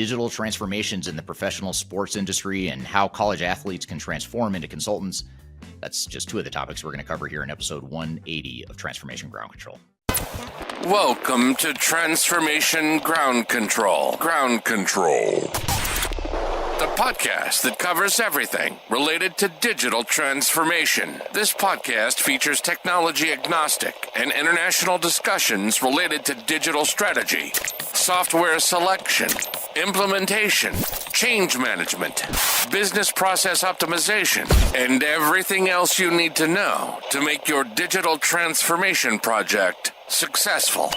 digital transformations in the professional sports industry and how college athletes can transform into consultants. That's just two of the topics we're going to cover here in episode 180 of Transformation Ground Control. Welcome to Transformation Ground Control. Ground Control. The podcast that covers everything related to digital transformation. This podcast features technology agnostic and international discussions related to digital strategy, software selection, implementation, change management, business process optimization, and everything else you need to know to make your digital transformation project successful.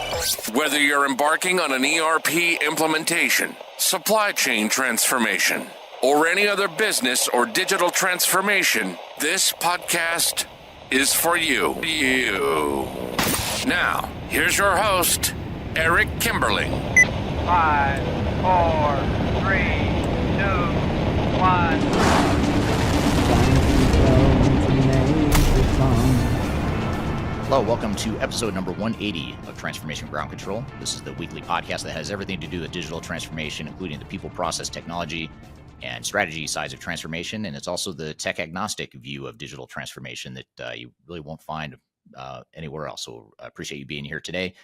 Whether you're embarking on an ERP implementation, supply chain transformation, or any other business or digital transformation, this podcast is for you. Now, here's your host, Eric Kimberling. 5, 4, 3, 2, 1. Hello, welcome to episode number 180 of Transformation Ground Control. This is the weekly podcast that has everything to do with digital transformation, including the people, process, technology, and strategy sides of transformation. And it's also the tech agnostic view of digital transformation that you really won't find anywhere else. So I appreciate you being here today.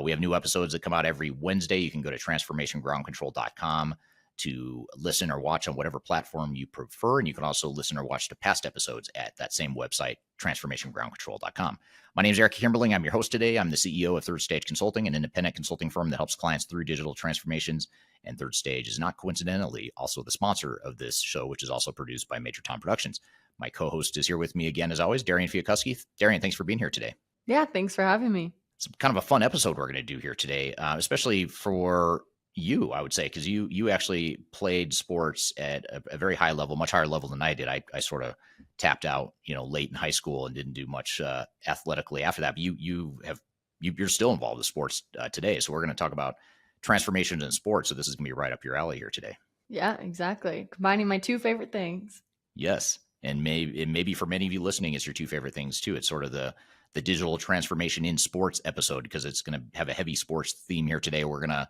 We have new episodes that come out every Wednesday. You can go to transformationgroundcontrol.com to listen or watch on whatever platform you prefer. And you can also listen or watch the past episodes at that same website, transformationgroundcontrol.com. My name is Eric Kimberling. I'm your host today. I'm the CEO of Third Stage Consulting, an independent consulting firm that helps clients through digital transformations. And Third Stage is not coincidentally also the sponsor of this show, which is also produced by Major Tom Productions. My co-host is here with me again, as always, Darian Chwialkowski. Darian, thanks for being here today. Yeah, thanks for having me. It's kind of a fun episode we're going to do here today, especially for you, I would say, because you actually played sports at a very high level, much higher level than I did. I sort of tapped out, late in high school and didn't do much athletically after that. But you're still involved with sports today. So we're going to talk about transformations in sports. So this is going to be right up your alley here today. Yeah, exactly. Combining my two favorite things. Yes. And maybe for many of you listening, it's your two favorite things too. It's sort of the digital transformation in sports episode, because it's going to have a heavy sports theme here today. We're going to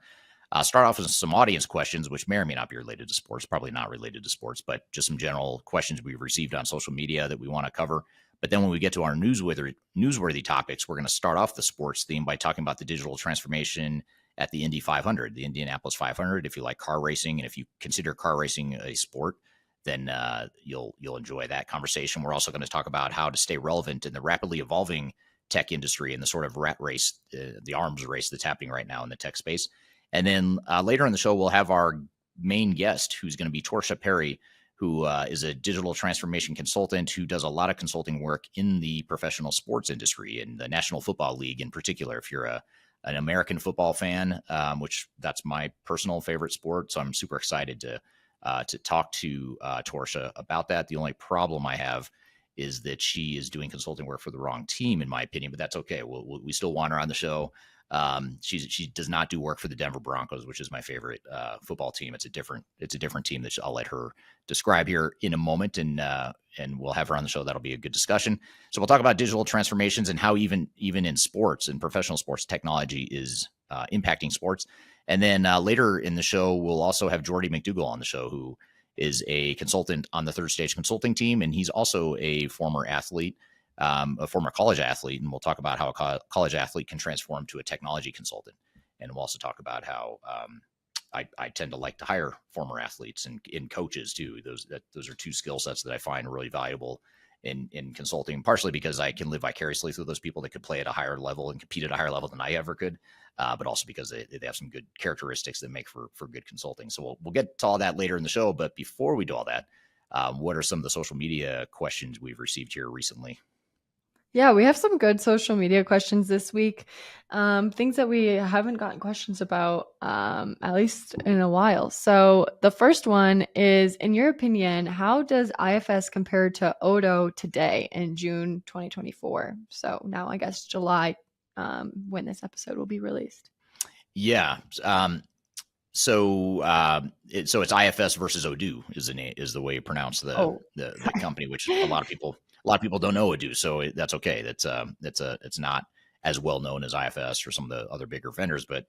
start off with some audience questions, which may or may not be related to sports, probably not related to sports, but just some general questions we've received on social media that we want to cover. But then when we get to our newsworthy topics, we're going to start off the sports theme by talking about the digital transformation at the Indy 500, the Indianapolis 500. If you like car racing, and if you consider car racing a sport, then you'll enjoy that conversation. We're also going to talk about how to stay relevant in the rapidly evolving tech industry and the sort of rat race, the arms race that's happening right now in the tech space. And then later in the show, we'll have our main guest, who's going to be Torsha Perry, who is a digital transformation consultant who does a lot of consulting work in the professional sports industry, in the National Football League in particular. If you're an American football fan, which that's my personal favorite sport, so I'm super excited to talk to Torsha about that. The only problem I have is that she is doing consulting work for the wrong team, in my opinion, but that's okay. We still want her on the show. She does not do work for the Denver Broncos, which is my favorite football team. It's a different team that I'll let her describe here in a moment, and we'll have her on the show. That'll be a good discussion. So we'll talk about digital transformations and how even in sports and professional sports, technology is impacting sports. And then later in the show, we'll also have Geordie McDougall on the show, who is a consultant on the Third Stage Consulting team, and he's also a former athlete. A former college athlete, and we'll talk about how a college athlete can transform to a technology consultant. And we'll also talk about how I tend to like to hire former athletes and coaches too. Those are two skill sets that I find really valuable in consulting, partially because I can live vicariously through those people that could play at a higher level and compete at a higher level than I ever could, but also because they have some good characteristics that make for good consulting. So we'll get to all that later in the show. But before we do all that, what are some of the social media questions we've received here recently? Yeah, we have some good social media questions this week. Things that we haven't gotten questions about, at least in a while. So the first one is, in your opinion, how does IFS compare to Odo today in June 2024? So now I guess July, when this episode will be released. Yeah. So it's IFS versus Odoo is the way you pronounce the company, which a lot of people don't know Odoo, so that's okay. It's not as well known as IFS or some of the other bigger vendors, but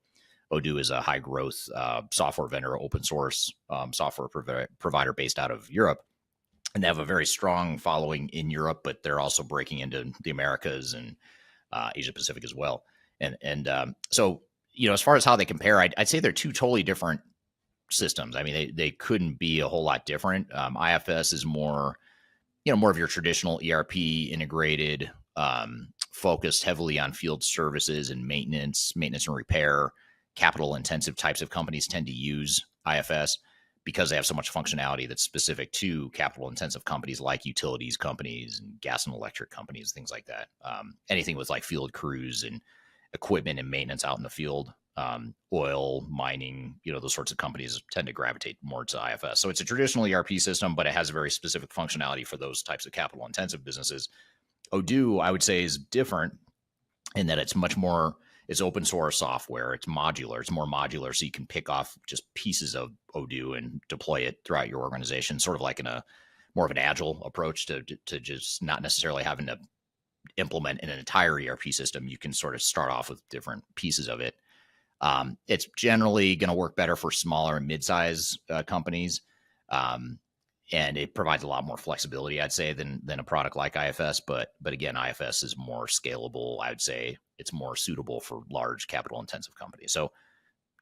Odoo is a high growth software vendor, open source software provider based out of Europe. And they have a very strong following in Europe, but they're also breaking into the Americas and Asia Pacific as well. So, as far as how they compare, I'd say they're two totally different systems. I mean, they couldn't be a whole lot different. IFS is more of your traditional ERP integrated, focused heavily on field services and maintenance and repair. Capital intensive types of companies tend to use IFS because they have so much functionality that's specific to capital intensive companies like utilities companies and gas and electric companies, things like that. Anything with like field crews and equipment and maintenance out in the field, oil, mining, those sorts of companies tend to gravitate more to IFS. So it's a traditional ERP system, but it has a very specific functionality for those types of capital intensive businesses. Odoo, I would say, is different in that it's much more, it's open source software. It's modular. It's more modular. So you can pick off just pieces of Odoo and deploy it throughout your organization, sort of like in a more of an agile approach to just not necessarily having to implement an entire ERP system. You can sort of start off with different pieces of it. It's generally going to work better for smaller and mid-size companies. And it provides a lot more flexibility, I'd say, than a product like IFS. But again, IFS is more scalable. I would say it's more suitable for large capital intensive companies. So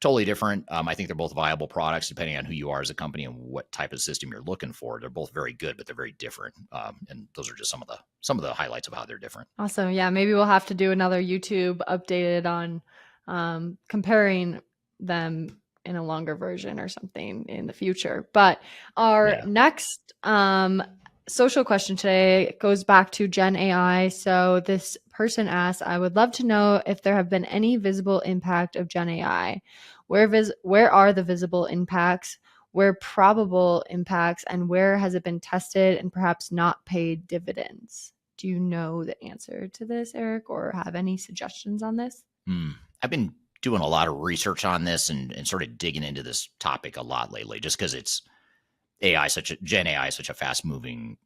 totally different. I think they're both viable products depending on who you are as a company and what type of system you're looking for. They're both very good, but they're very different. And those are just some of the highlights of how they're different. Awesome. Yeah, maybe we'll have to do another YouTube updated on comparing them in a longer version or something in the future. But our next social question today goes back to Gen AI. So this person asked, I would love to know if there have been any visible impact of Gen AI. Where are the visible impacts? Where probable impacts? And where has it been tested and perhaps not paid dividends? Do you know the answer to this, Eric, or have any suggestions on this? I've been doing a lot of research on this and sort of digging into this topic a lot lately, just because it's Gen AI is such a fast moving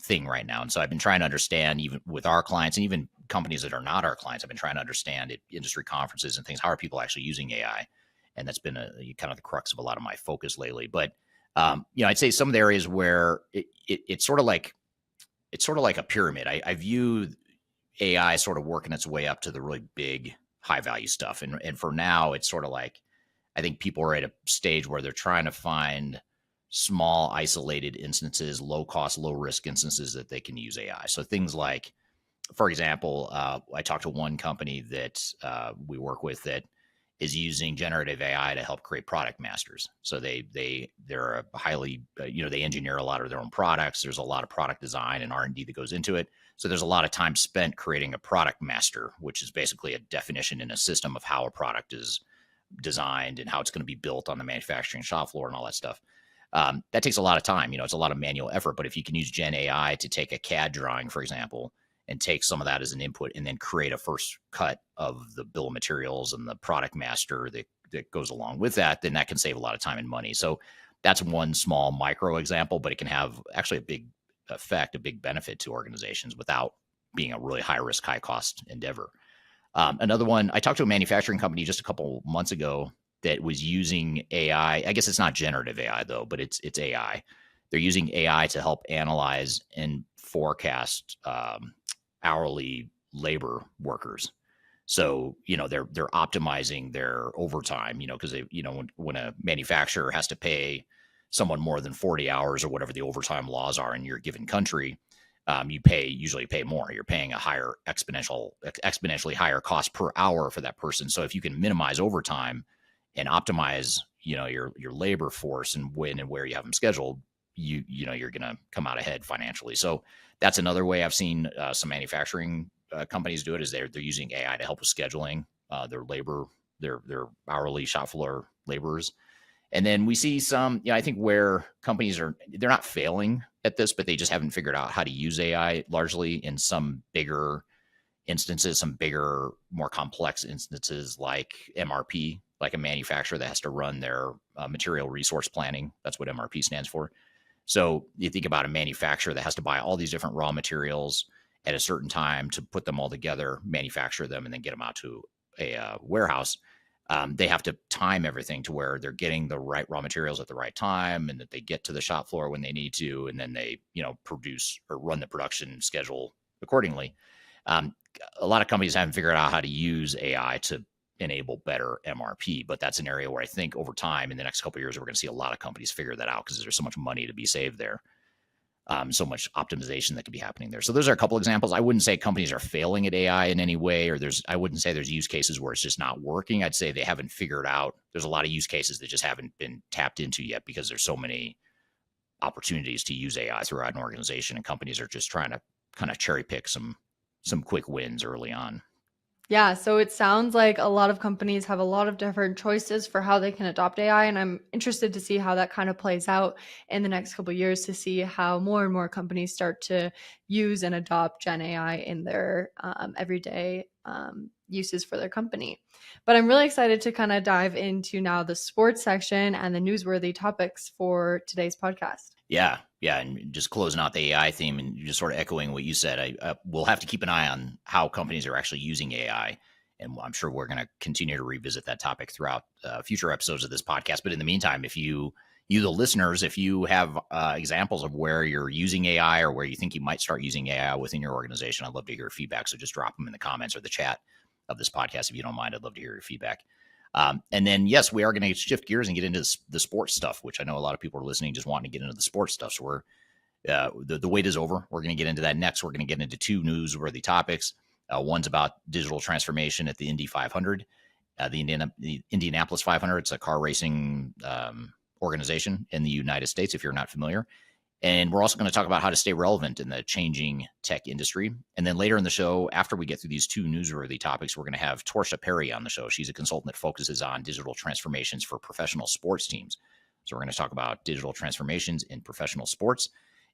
thing right now. And so I've been trying to understand, even with our clients and even companies that are not our clients, I've been trying to understand at industry conferences and things, how are people actually using AI? And that's been kind of the crux of a lot of my focus lately. But, I'd say some of the areas where it's sort of like a pyramid. I view AI sort of working its way up to the really big, high value stuff. And for now, it's sort of like, I think people are at a stage where they're trying to find small, isolated instances, low cost, low risk instances that they can use AI. So things like, for example, I talked to one company that we work with that is using generative AI to help create product masters. So they're a highly, they engineer a lot of their own products. There's a lot of product design and R&D that goes into it. So there's a lot of time spent creating a product master, which is basically a definition in a system of how a product is designed and how it's going to be built on the manufacturing shop floor and all that stuff. That takes a lot of time. It's a lot of manual effort. But if you can use Gen AI to take a CAD drawing, for example, and take some of that as an input and then create a first cut of the bill of materials and the product master that goes along with that, then that can save a lot of time and money. So that's one small micro example, but it can have actually a big effect, a big benefit to organizations without being a really high risk, high cost endeavor. Another one, I talked to a manufacturing company just a couple months ago that was using AI. I guess it's not generative AI though, but it's AI. They're using AI to help analyze and forecast hourly labor workers. So, they're optimizing their overtime, because when a manufacturer has to pay someone more than 40 hours or whatever the overtime laws are in your given country, you usually pay more. You're paying a higher exponentially higher cost per hour for that person. So if you can minimize overtime and optimize, your labor force and when and where you have them scheduled, you're going to come out ahead financially. So that's another way I've seen some manufacturing companies do it, is they're using AI to help with scheduling their labor, their hourly shop floor laborers. And then we see some, I think where companies they're not failing at this, but they just haven't figured out how to use AI largely in some bigger instances, some bigger, more complex instances like MRP, like a manufacturer that has to run their material resource planning. That's what MRP stands for. So you think about a manufacturer that has to buy all these different raw materials at a certain time to put them all together, manufacture them, and then get them out to a warehouse. they have to time everything to where they're getting the right raw materials at the right time, and that they get to the shop floor when they need to, and then they, produce or run the production schedule accordingly. A lot of companies haven't figured out how to use AI to enable better MRP, but that's an area where I think over time, in the next couple of years, we're going to see a lot of companies figure that out because there's so much money to be saved there. So much optimization that could be happening there. So those are a couple examples. I wouldn't say companies are failing at AI in any way, or I wouldn't say there's use cases where it's just not working. I'd say they haven't figured out. There's a lot of use cases that just haven't been tapped into yet because there's so many opportunities to use AI throughout an organization, and companies are just trying to kind of cherry pick some quick wins early on. Yeah, so it sounds like a lot of companies have a lot of different choices for how they can adopt AI, and I'm interested to see how that kind of plays out in the next couple of years, to see how more and more companies start to use and adopt Gen AI in their everyday uses for their company. But I'm really excited to kind of dive into now the sports section and the newsworthy topics for today's podcast. Yeah. And just closing out the AI theme and just sort of echoing what you said, we'll have to keep an eye on how companies are actually using AI. And I'm sure we're going to continue to revisit that topic throughout future episodes of this podcast. But in the meantime, if you the listeners, if you have examples of where you're using AI or where you think you might start using AI within your organization, I'd love to hear your feedback. So just drop them in the comments or the chat of this podcast. If you don't mind, I'd love to hear your feedback. And then, yes, we are going to shift gears and get into the sports stuff, which I know a lot of people are listening, just wanting to get into the sports stuff. So we're the wait is over. We're going to get into that next. We're going to get into two newsworthy topics. One's about digital transformation at the Indy 500, the Indianapolis 500. It's a car racing organization in the United States, if you're not familiar. And we're also going to talk about how to stay relevant in the changing tech industry. And then later in the show, after we get through these two newsworthy topics, we're going to have Torsha Perry on the show. She's a consultant that focuses on digital transformations for professional sports teams. So we're going to talk about digital transformations in professional sports.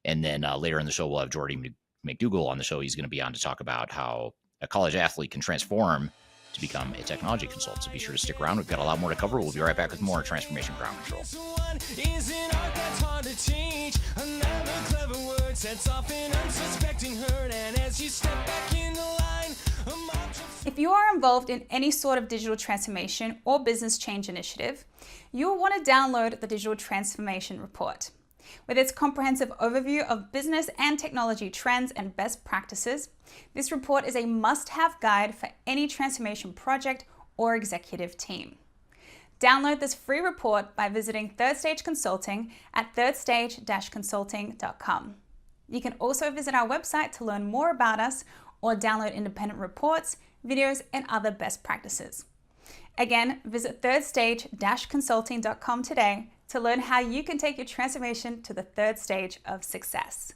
And then later in the show, we'll have Geordie McDougall on the show. He's going to be on to talk about how a college athlete can transform to become a technology consultant. So be sure to stick around. We've got a lot more to cover. We'll be right back with more Transformation Ground Control. If you are involved in any sort of digital transformation or business change initiative, you will want to download the Digital Transformation Report. With its comprehensive overview of business and technology trends and best practices, this report is a must-have guide for any transformation project or executive team. Download this free report by visiting Third Stage Consulting at thirdstage-consulting.com. You can also visit our website to learn more about us or download independent reports, videos, and other best practices. Again, visit thirdstage-consulting.com today to learn how you can take your transformation to the third stage of success.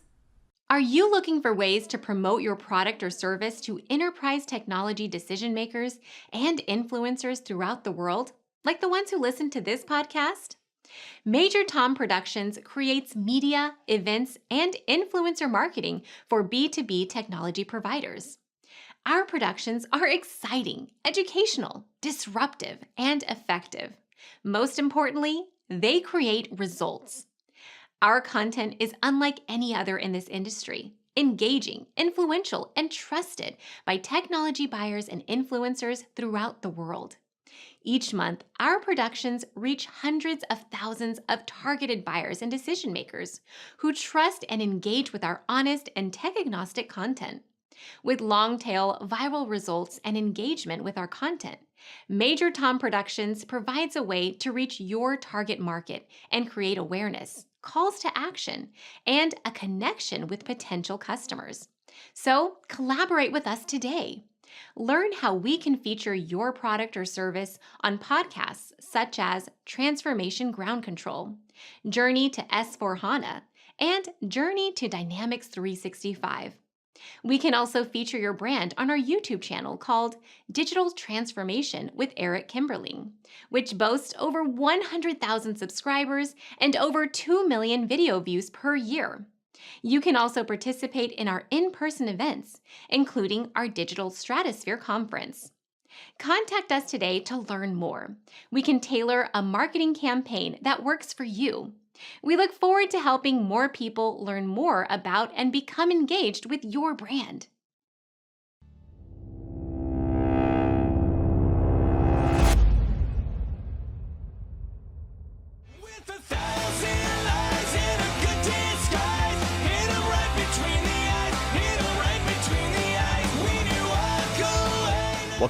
Are you looking for ways to promote your product or service to enterprise technology decision makers and influencers throughout the world, like the ones who listen to this podcast? Major Tom Productions creates media, events, and influencer marketing for B2B technology providers. Our productions are exciting, educational, disruptive, and effective. Most importantly, they create results. Our content is unlike any other in this industry, engaging, influential, and trusted by technology buyers and influencers throughout the world. Each month, our productions reach hundreds of thousands of targeted buyers and decision makers who trust and engage with our honest and tech-agnostic content. With long-tail viral results and engagement with our content, Major Tom Productions provides a way to reach your target market and create awareness, calls to action, and a connection with potential customers. So collaborate with us today. Learn how we can feature your product or service on podcasts such as Transformation Ground Control, Journey to S/4HANA, and Journey to Dynamics 365. We can also feature your brand on our YouTube channel called Digital Transformation with Eric Kimberling, which boasts over 100,000 subscribers and over 2 million video views per year. You can also participate in our in-person events, including our Digital Stratosphere Conference. Contact us today to learn more. We can tailor a marketing campaign that works for you. We look forward to helping more people learn more about and become engaged with your brand. Welcome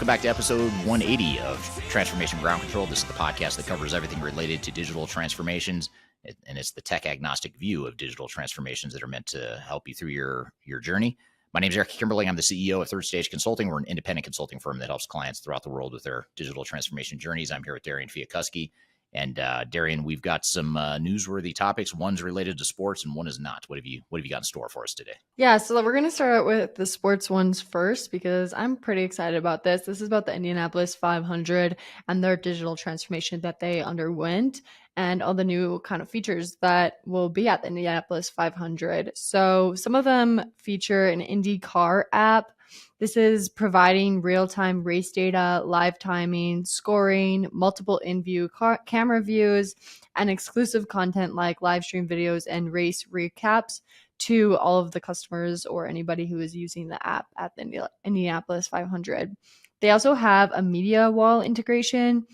back to episode 180 of Transformation Ground Control. This is the podcast that covers everything related to digital transformations, and it's the tech-agnostic view of digital transformations that are meant to help you through your journey. My name is Eric Kimberling. I'm the CEO of Third Stage Consulting. We're an independent consulting firm that helps clients throughout the world with their digital transformation journeys. I'm here with Darian Chwialkowski. And Darian, we've got some newsworthy topics. One's related to sports and one is not. What have you got in store for us today? Yeah, so we're going to start out with the sports ones first because I'm pretty excited about this. This is about the Indianapolis 500 and their digital transformation that they underwent and all the new kind of features that will be at the Indianapolis 500. So some of them feature an Indy car app. This is providing real-time race data, live timing, scoring, multiple in-view camera views, and exclusive content like live stream videos and race recaps to all of the customers or anybody who is using the app at the Indianapolis 500. They also have a media wall integration,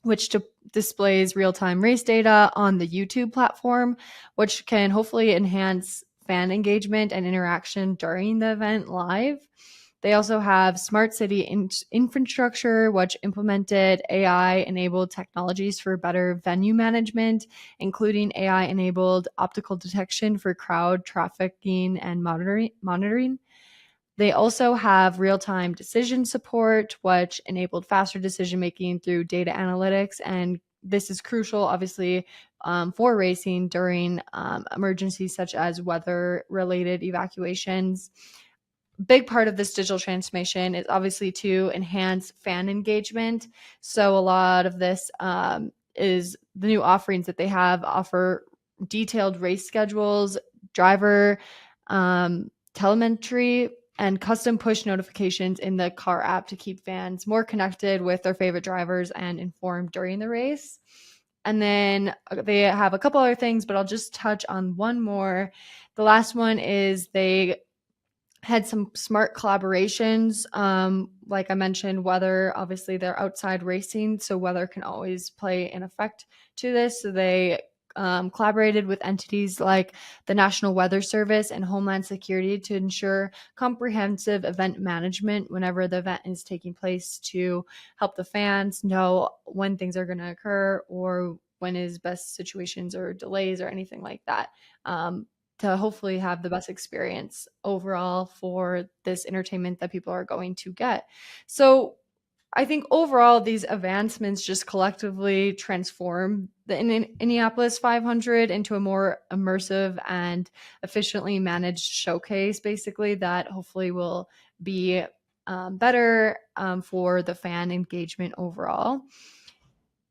which displays real-time race data on the YouTube platform, which can hopefully enhance fan engagement and interaction during the event live. They also have smart city infrastructure, which implemented AI-enabled technologies for better venue management, including AI-enabled optical detection for crowd trafficking and monitoring. They also have real-time decision support, which enabled faster decision-making through data analytics. And this is crucial, obviously, for racing during emergencies such as weather-related evacuations. Big part of this digital transformation is obviously to enhance fan engagement. So a lot of this is the new offerings that they offer detailed race schedules, driver telemetry, and custom push notifications in the car app to keep fans more connected with their favorite drivers and informed during the race. And then they have a couple other things, but I'll just touch on one more. The last one is they had some smart collaborations. Like I mentioned, weather, obviously they're outside racing, so weather can always play an effect to this. So they collaborated with entities like the National Weather Service and Homeland Security to ensure comprehensive event management whenever the event is taking place to help the fans know when things are going to occur or when is best situations or delays or anything like that. To hopefully have the best experience overall for this entertainment that people are going to get. So I think overall, these advancements just collectively transform the Indianapolis 500 into a more immersive and efficiently managed showcase, basically, that hopefully will be better for the fan engagement overall.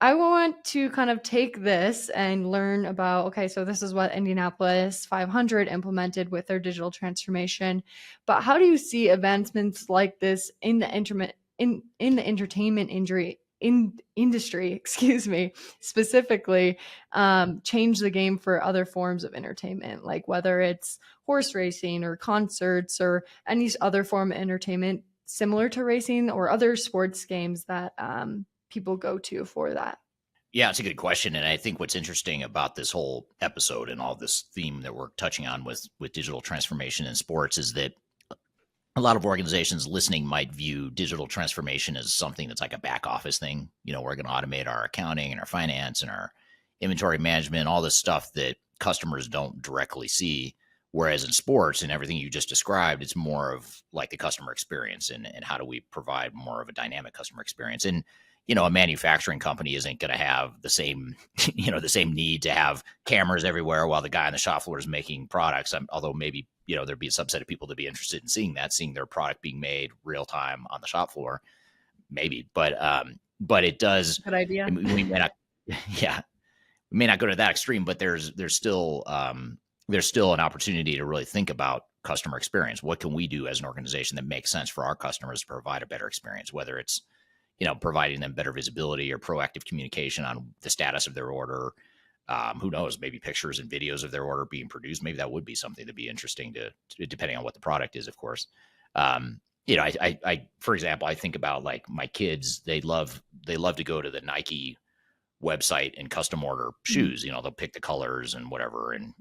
I want to kind of take this and learn about, okay, so this is what Indianapolis 500 implemented with their digital transformation, but how do you see advancements like this in the entertainment industry, excuse me, specifically change the game for other forms of entertainment, like whether it's horse racing or concerts or any other form of entertainment similar to racing or other sports games that people go to for that? Yeah, it's a good question. And I think what's interesting about this whole episode and all this theme that we're touching on with digital transformation in sports is that a lot of organizations listening might view digital transformation as something that's like a back office thing. You know, we're going to automate our accounting and our finance and our inventory management, all this stuff that customers don't directly see. Whereas in sports and everything you just described, it's more of like the customer experience and how do we provide more of a dynamic customer experience. And you know, a manufacturing company isn't going to have the same, the same need to have cameras everywhere while the guy on the shop floor is making products. Although maybe, there'd be a subset of people to be interested in seeing their product being made real time on the shop floor, maybe. But it does. Good idea. We may not, we may not go to that extreme, but there's still an opportunity to really think about customer experience. What can we do as an organization that makes sense for our customers to provide a better experience, whether it's providing them better visibility or proactive communication on the status of their order. Who knows, maybe pictures and videos of their order being produced. Maybe that would be something that'd be interesting to depending on what the product is, of course. I, for example, I think about like my kids, they love to go to the Nike website and custom order shoes. You know, they'll pick the colors and whatever and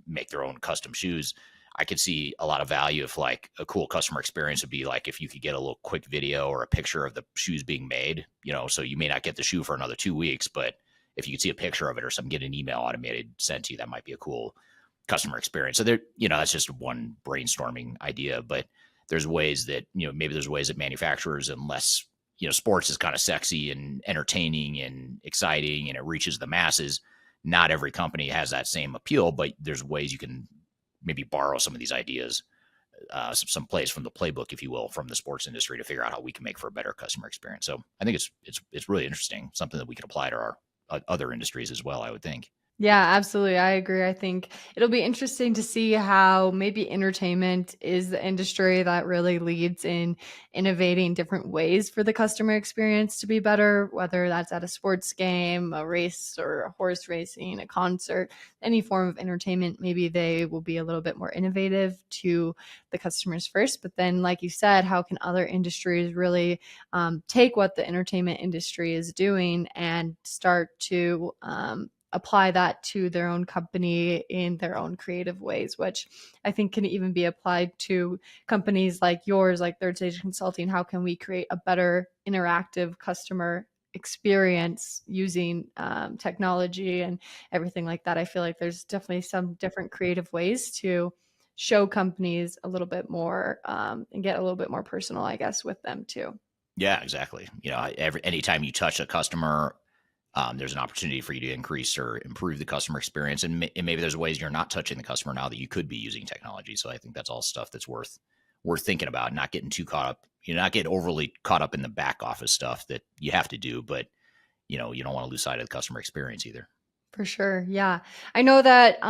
make their own custom shoes. I could see a lot of value if like a cool customer experience would be like if you could get a little quick video or a picture of the shoes being made, you know, so you may not get the shoe for another 2 weeks, but if you could see a picture of it or something, get an email automated sent to you, that might be a cool customer experience. So there, you know, that's just one brainstorming idea, but there's ways that, you know, maybe there's ways that manufacturers, unless, you know, sports is kind of sexy and entertaining and exciting and it reaches the masses, not every company has that same appeal, but there's ways you can maybe borrow some of these ideas, some plays from the playbook, if you will, from the sports industry to figure out how we can make for a better customer experience. So I think it's really interesting, something that we can apply to our other industries as well, I would think. Yeah, absolutely. I agree. I think it'll be interesting to see how maybe entertainment is the industry that really leads in innovating different ways for the customer experience to be better, whether that's at a sports game, a race or a horse racing, a concert, any form of entertainment. Maybe they will be a little bit more innovative to the customers first. But then, like you said, how can other industries really take what the entertainment industry is doing and start to apply that to their own company in their own creative ways, which I think can even be applied to companies like yours, like Third Stage Consulting. How can we create a better interactive customer experience using technology and everything like that? I feel like there's definitely some different creative ways to show companies a little bit more and get a little bit more personal, I guess, with them too. Yeah, exactly. You know, anytime you touch a customer, there's an opportunity for you to increase or improve the customer experience. And maybe there's ways you're not touching the customer now that you could be using technology. So I think that's all stuff that's worth thinking about, not getting too caught up, you know, not get overly caught up in the back office stuff that you have to do, but you know, you don't want to lose sight of the customer experience either. For sure. Yeah. I know that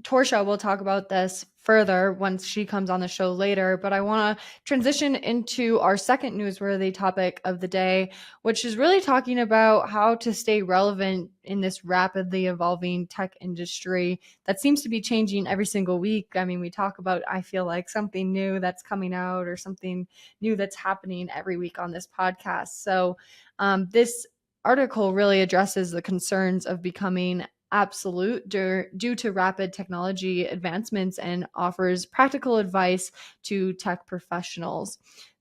Torsha will talk about this further once she comes on the show later, but I want to transition into our second newsworthy topic of the day, which is really talking about how to stay relevant in this rapidly evolving tech industry that seems to be changing every single week. I mean, we talk about, I feel like, something new that's coming out or something new that's happening every week on this podcast. So this article really addresses the concerns of becoming absolute due to rapid technology advancements and offers practical advice to tech professionals.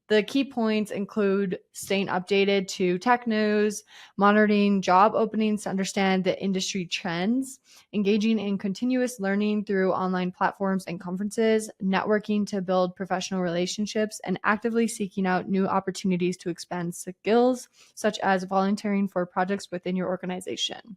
The key points include staying updated to tech news, monitoring job openings to understand the industry trends, engaging in continuous learning through online platforms and conferences, networking to build professional relationships, and actively seeking out new opportunities to expand skills, such as volunteering for projects within your organization.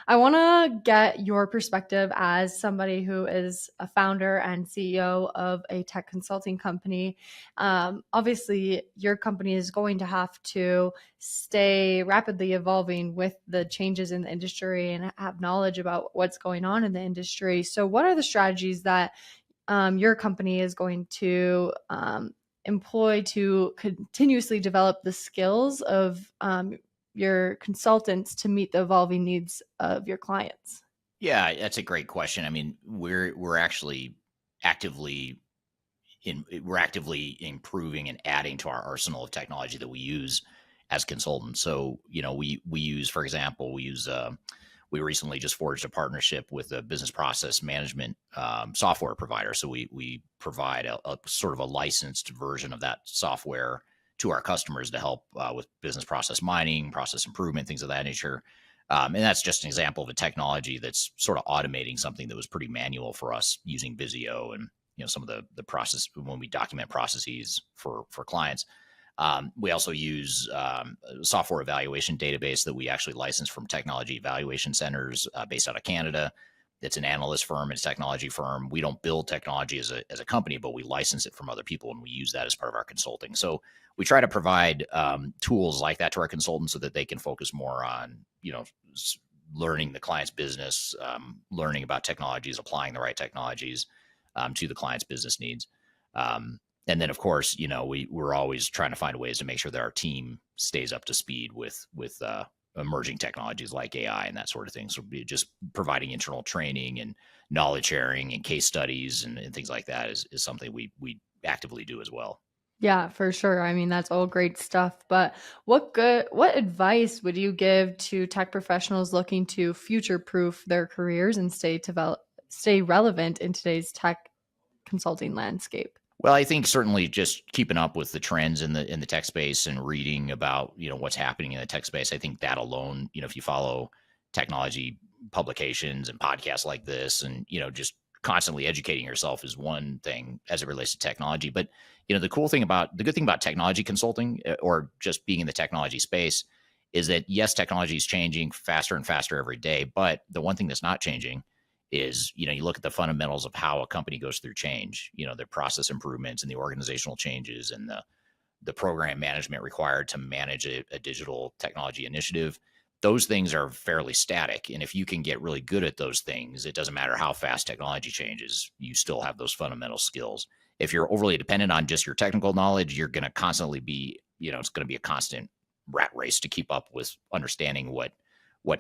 I want to get your perspective as somebody who is a founder and CEO of a tech consulting company. Obviously, your company is going to have to stay rapidly evolving with the changes in the industry and have knowledge about what's going on in the industry. So what are the strategies that your company is going to employ to continuously develop the skills of your consultants to meet the evolving needs of your clients? Yeah, that's a great question. I mean, we're actually actively improving and adding to our arsenal of technology that we use as consultants. So, you know, we use, for example, we recently just forged a partnership with a business process management software provider. So we provide a sort of a licensed version of that software to our customers to help with business process mining, process improvement, things of that nature. And that's just an example of a technology that's sort of automating something that was pretty manual for us using Visio and, you know, some of the process when we document processes for clients. We also use a software evaluation database that we actually license from technology evaluation centers based out of Canada. It's an analyst firm, it's a technology firm. We don't build technology as a company, but we license it from other people and we use that as part of our consulting. So we try to provide tools like that to our consultants so that they can focus more on, you know, learning the client's business, learning about technologies, applying the right technologies to the client's business needs. And then, of course, you know, we're always trying to find ways to make sure that our team stays up to speed with emerging technologies like AI and that sort of thing. So just providing internal training and knowledge sharing and case studies and things like that is something we actively do as well. Yeah, for sure. I mean, that's all great stuff. But what advice would you give to tech professionals looking to future-proof their careers and stay relevant in today's tech consulting landscape? Well, I think certainly just keeping up with the trends in the tech space and reading about, what's happening in the tech space. I think that alone, if you follow technology publications and podcasts like this and, just constantly educating yourself is one thing as it relates to technology. But, the good thing about technology consulting or just being in the technology space is that, yes, technology is changing faster and faster every day. But the one thing that's not changing is, you look at the fundamentals of how a company goes through change, the process improvements and the organizational changes and the program management required to manage a digital technology initiative. Those things are fairly static. And if you can get really good at those things, it doesn't matter how fast technology changes, you still have those fundamental skills. If you're overly dependent on just your technical knowledge, you're going to constantly be, it's going to be a constant rat race to keep up with understanding what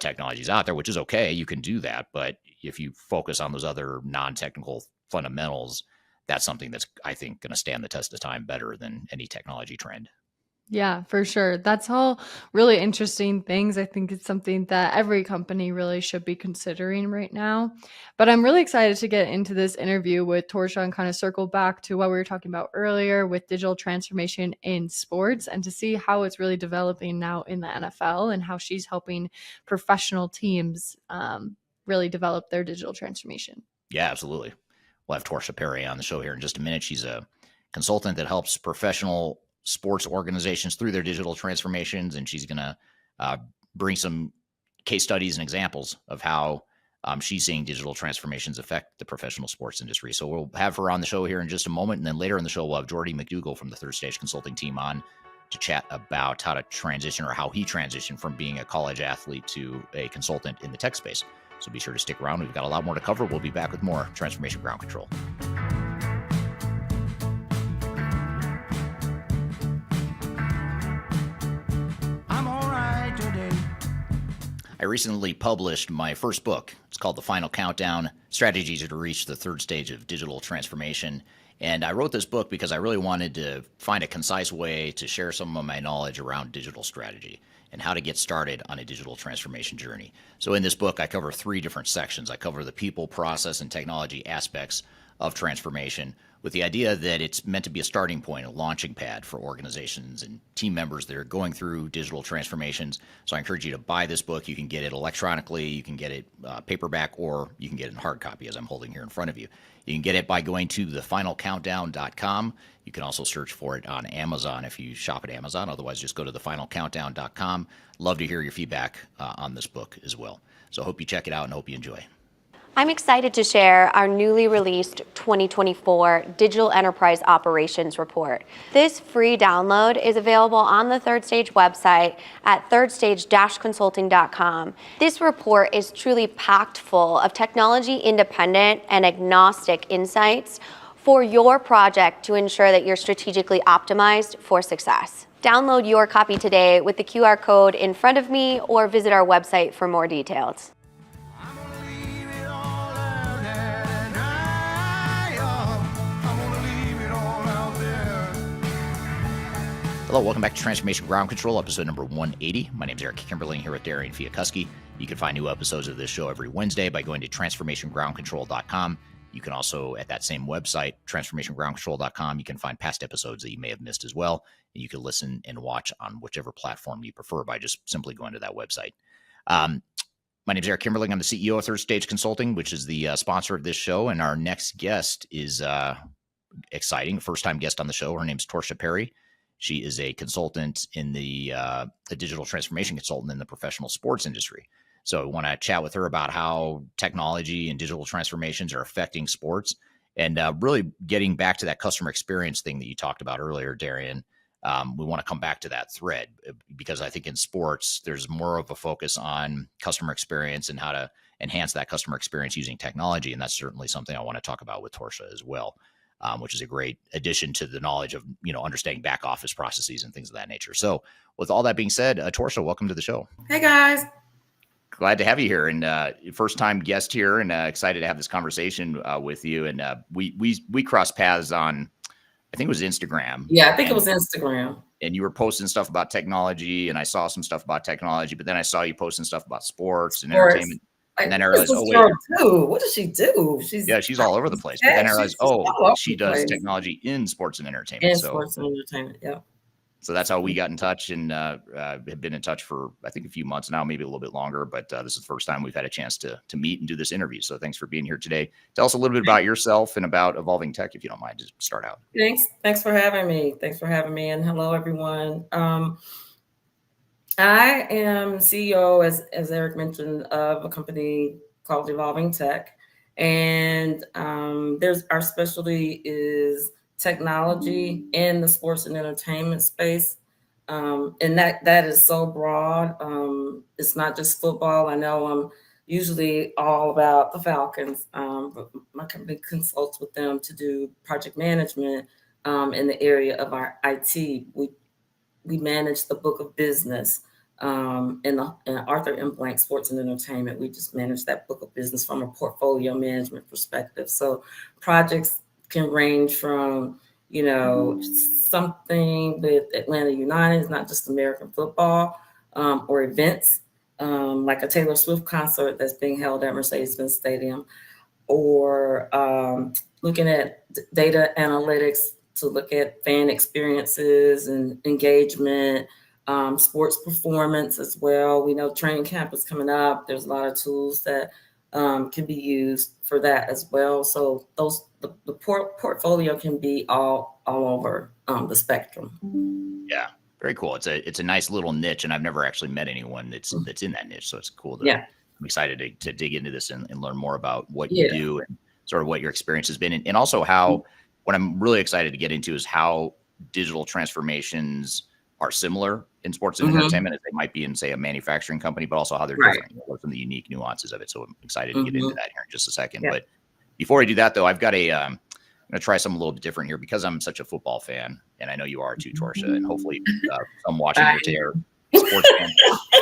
technology is out there, which is okay. You can do that. But if you focus on those other non-technical fundamentals, that's something that's, I think, going to stand the test of time better than any technology trend. Yeah, for sure. That's all really interesting things. I think it's something that every company really should be considering right now. But I'm really excited to get into this interview with Torsha and kind of circle back to what we were talking about earlier with digital transformation in sports and to see how it's really developing now in the NFL and how she's helping professional teams really develop their digital transformation. Yeah, absolutely. We'll have Torsha Perry on the show here in just a minute. She's a consultant that helps professional sports organizations through their digital transformations, and she's going to bring some case studies and examples of how she's seeing digital transformations affect the professional sports industry. So we'll have her on the show here in just a moment, and then later in the show we'll have Geordie McDougall from the Third Stage Consulting team on to chat about how to transition or how he transitioned from being a college athlete to a consultant in the tech space. So be sure to stick around. We've got a lot more to cover. We'll be back with more Transformation Ground Control. I recently published my first book. It's called The Final Countdown, Strategies to Reach the Third Stage of Digital Transformation. And I wrote this book because I really wanted to find a concise way to share some of my knowledge around digital strategy and how to get started on a digital transformation journey. So in this book, I cover 3 different sections. I cover the people, process, and technology aspects of transformation, with the idea that it's meant to be a starting point, a launching pad for organizations and team members that are going through digital transformations. So I encourage you to buy this book. You can get it electronically, you can get it paperback, or you can get it in hard copy as I'm holding here in front of you. You can get it by going to thefinalcountdown.com. You can also search for it on Amazon if you shop at Amazon. Otherwise, just go to thefinalcountdown.com. Love to hear your feedback on this book as well. So I hope you check it out and hope you enjoy. I'm excited to share our newly released 2024 Digital Enterprise Operations Report. This free download is available on the Third Stage website at thirdstage-consulting.com. This report is truly packed full of technology-independent and agnostic insights for your project to ensure that you're strategically optimized for success. Download your copy today with the QR code in front of me or visit our website for more details. Hello, welcome back to Transformation Ground Control, episode number 180. My name is Eric Kimberling here with Darian Chwialkowski. You can find new episodes of this show every Wednesday by going to transformationgroundcontrol.com. You can also, at that same website, transformationgroundcontrol.com, you can find past episodes that you may have missed as well. And you can listen and watch on whichever platform you prefer by just simply going to that website. My name is Eric Kimberling. I'm the CEO of Third Stage Consulting, which is the sponsor of this show. And our next guest is exciting, first-time guest on the show. Her name's Torsha Perry. She is a consultant in a digital transformation consultant in the professional sports industry. So I want to chat with her about how technology and digital transformations are affecting sports and really getting back to that customer experience thing that you talked about earlier, Darian. We want to come back to that thread because I think in sports, there's more of a focus on customer experience and how to enhance that customer experience using technology. And that's certainly something I want to talk about with Torsha as well. Which is a great addition to the knowledge of, understanding back office processes and things of that nature. So with all that being said, Torsha, welcome to the show. Hey guys. Glad to have you here and first time guest here and excited to have this conversation with you. And we crossed paths on I think it was Instagram. Yeah, I think it was Instagram. And you were posting stuff about technology, and I saw some stuff about technology, but then I saw you posting stuff about sports and entertainment. And then I realized, oh, wait. What does she do? She's all over the place. But then I realized, she does technology in sports and entertainment. Sports and entertainment, yeah. So that's how we got in touch, and have been in touch for, I think, a few months now, maybe a little bit longer. But this is the first time we've had a chance to meet and do this interview. So thanks for being here today. Tell us a little bit about yourself and about Evolving Tech, if you don't mind, to start out. Thanks for having me. And hello, everyone. I am CEO, as Eric mentioned, of a company called Evolving Tech, and our specialty is technology in the sports and entertainment space, and that is so broad. It's not just football. I know I'm usually all about the Falcons, but my company consults with them to do project management in the area of our IT. We manage the book of business in Arthur M. Blank Sports and Entertainment. We just manage that book of business from a portfolio management perspective. So projects can range from, something with Atlanta United, it's not just American football, or events like a Taylor Swift concert that's being held at Mercedes-Benz Stadium, or looking at data analytics to look at fan experiences and engagement, sports performance as well. We know training camp is coming up. There's a lot of tools that can be used for that as well. So the portfolio can be all over the spectrum. Yeah, very cool. It's a nice little niche, and I've never actually met anyone that's in that niche. So it's cool. I'm excited to dig into this and learn more about what you do and sort of what your experience has been, and also how. What I'm really excited to get into is how digital transformations are similar in sports and entertainment as they might be in, say, a manufacturing company, but also how they're different. What are some of the unique nuances of it? So I'm excited to get into that here in just a second. Yeah. But before I do that, though, I've got I'm going to try something a little bit different here because I'm such a football fan, and I know you are too, Torsha, and hopefully some watching here today are sports fans.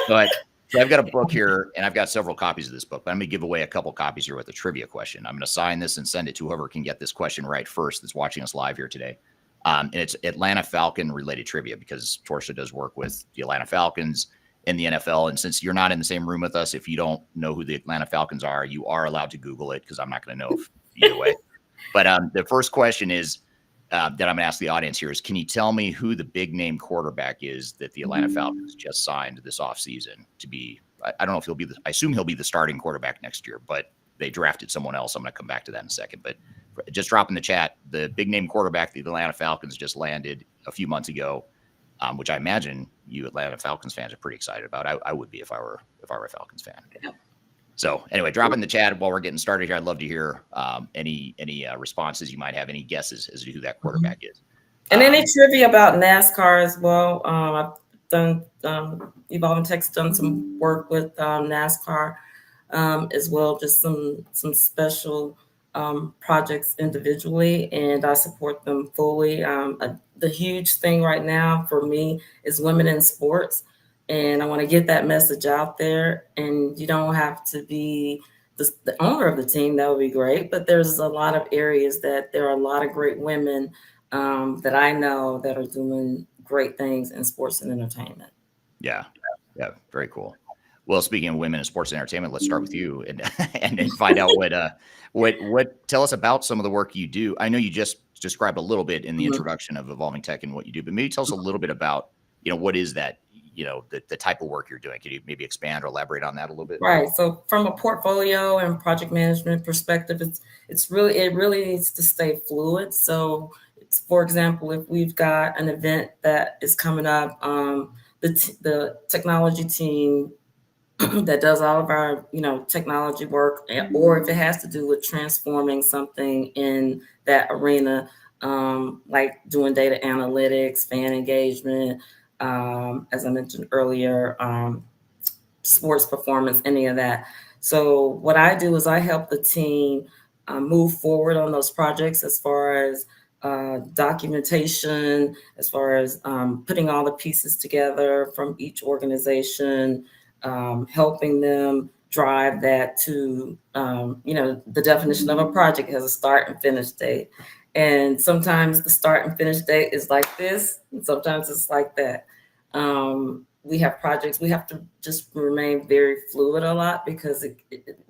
But so I've got a book here, and I've got several copies of this book, but I'm going to give away a couple copies here with a trivia question. I'm going to sign this and send it to whoever can get this question right first that's watching us live here today. And it's Atlanta Falcon related trivia because Torsha does work with the Atlanta Falcons in the NFL. And since you're not in the same room with us, if you don't know who the Atlanta Falcons are, you are allowed to Google it because I'm not going to know either way. But the first question is that I'm going to ask the audience here is, can you tell me who the big name quarterback is that the Atlanta Falcons just signed this offseason to be? I don't know if I assume he'll be the starting quarterback next year, but they drafted someone else. I'm going to come back to that in a second. But just drop in the chat, the big name quarterback the Atlanta Falcons just landed a few months ago, which I imagine you Atlanta Falcons fans are pretty excited about. I would be if I were a Falcons fan. Yeah. So anyway, drop in the chat while we're getting started here. I'd love to hear any responses you might have, any guesses as to who that quarterback is. And any trivia about NASCAR as well. I've done Evolving Tech's done some work with NASCAR as well, just some special projects individually, and I support them fully. The huge thing right now for me is women in sports. And I want to get that message out there. And you don't have to be the owner of the team. That would be great. But there's a lot of areas that there are a lot of great women that I know that are doing great things in sports and entertainment. Yeah. Very cool. Well, speaking of women in sports and entertainment, let's start with you and find out what tell us about some of the work you do. I know you just described a little bit in the introduction of Evolving Tech and what you do, but maybe tell us a little bit about, what is that, the type of work you're doing. Can you maybe expand or elaborate on that a little bit? Right. So from a portfolio and project management perspective, it really needs to stay fluid. So for example, if we've got an event that is coming up, the technology team that does all of our, technology work, or if it has to do with transforming something in that arena, like doing data analytics, fan engagement, as I mentioned earlier, sports performance, any of that. So what I do is I help the team move forward on those projects as far as documentation, as far as putting all the pieces together from each organization, helping them drive that to, the definition of a project has a start and finish date. And sometimes the start and finish date is like this, and sometimes it's like that. We have projects, we have to just remain very fluid a lot because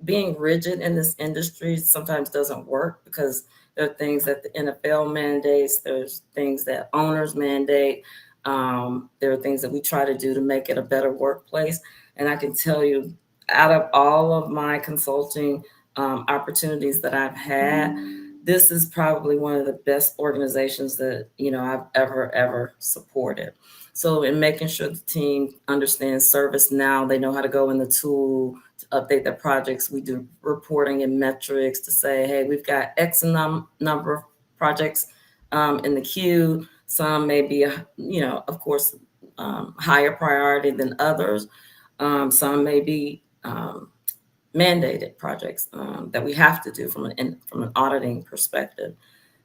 being rigid in this industry sometimes doesn't work because there are things that the NFL mandates, there's things that owners mandate, there are things that we try to do to make it a better workplace. And I can tell you, out of all of my consulting opportunities that I've had, this is probably one of the best organizations that I've ever supported. So in making sure the team understands ServiceNow, they know how to go in the tool to update their projects. We do reporting and metrics to say, hey, we've got X number of projects in the queue. Some may be, of course, higher priority than others. Some may be mandated projects that we have to do from an auditing perspective.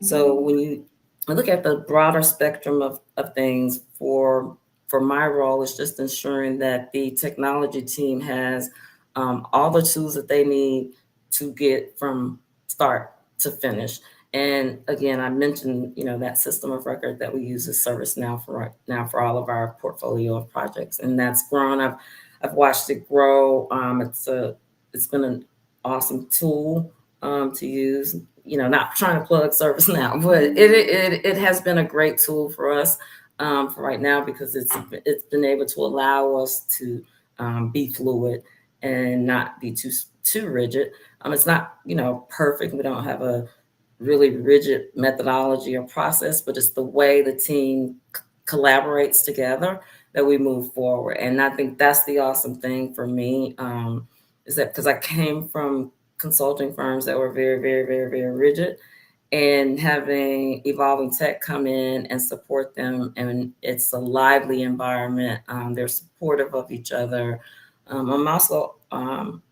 So when you look at the broader spectrum of things for my role, is just ensuring that the technology team has all the tools that they need to get from start to finish. And again, I mentioned, that system of record that we use is ServiceNow for all of our portfolio of projects, and that's grown. I've watched it grow. It's been an awesome tool to use. Not trying to plug ServiceNow, but it has been a great tool for us for right now because it's been able to allow us to be fluid and not be too rigid. It's not perfect. We don't have a really rigid methodology or process, but it's the way the team collaborates together that we move forward. And I think that's the awesome thing for me, is that because I came from consulting firms that were very, very, very, very rigid, and having Evolving Tech come in and support them, and it's a lively environment. They're supportive of each other. I'm also, from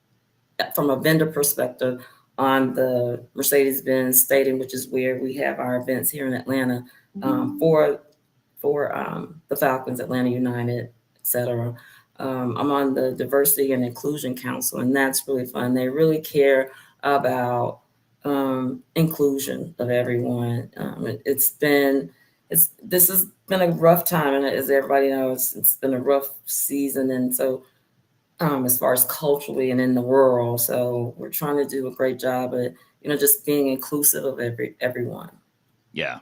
a vendor perspective, on the Mercedes-Benz Stadium, which is where we have our events here in Atlanta for the Falcons, Atlanta United, et cetera. I'm on the Diversity and Inclusion Council, and that's really fun. They really care about inclusion of everyone. This has been a rough time, and as everybody knows, it's been a rough season, and so as far as culturally and in the world, so we're trying to do a great job at just being inclusive of everyone. Yeah.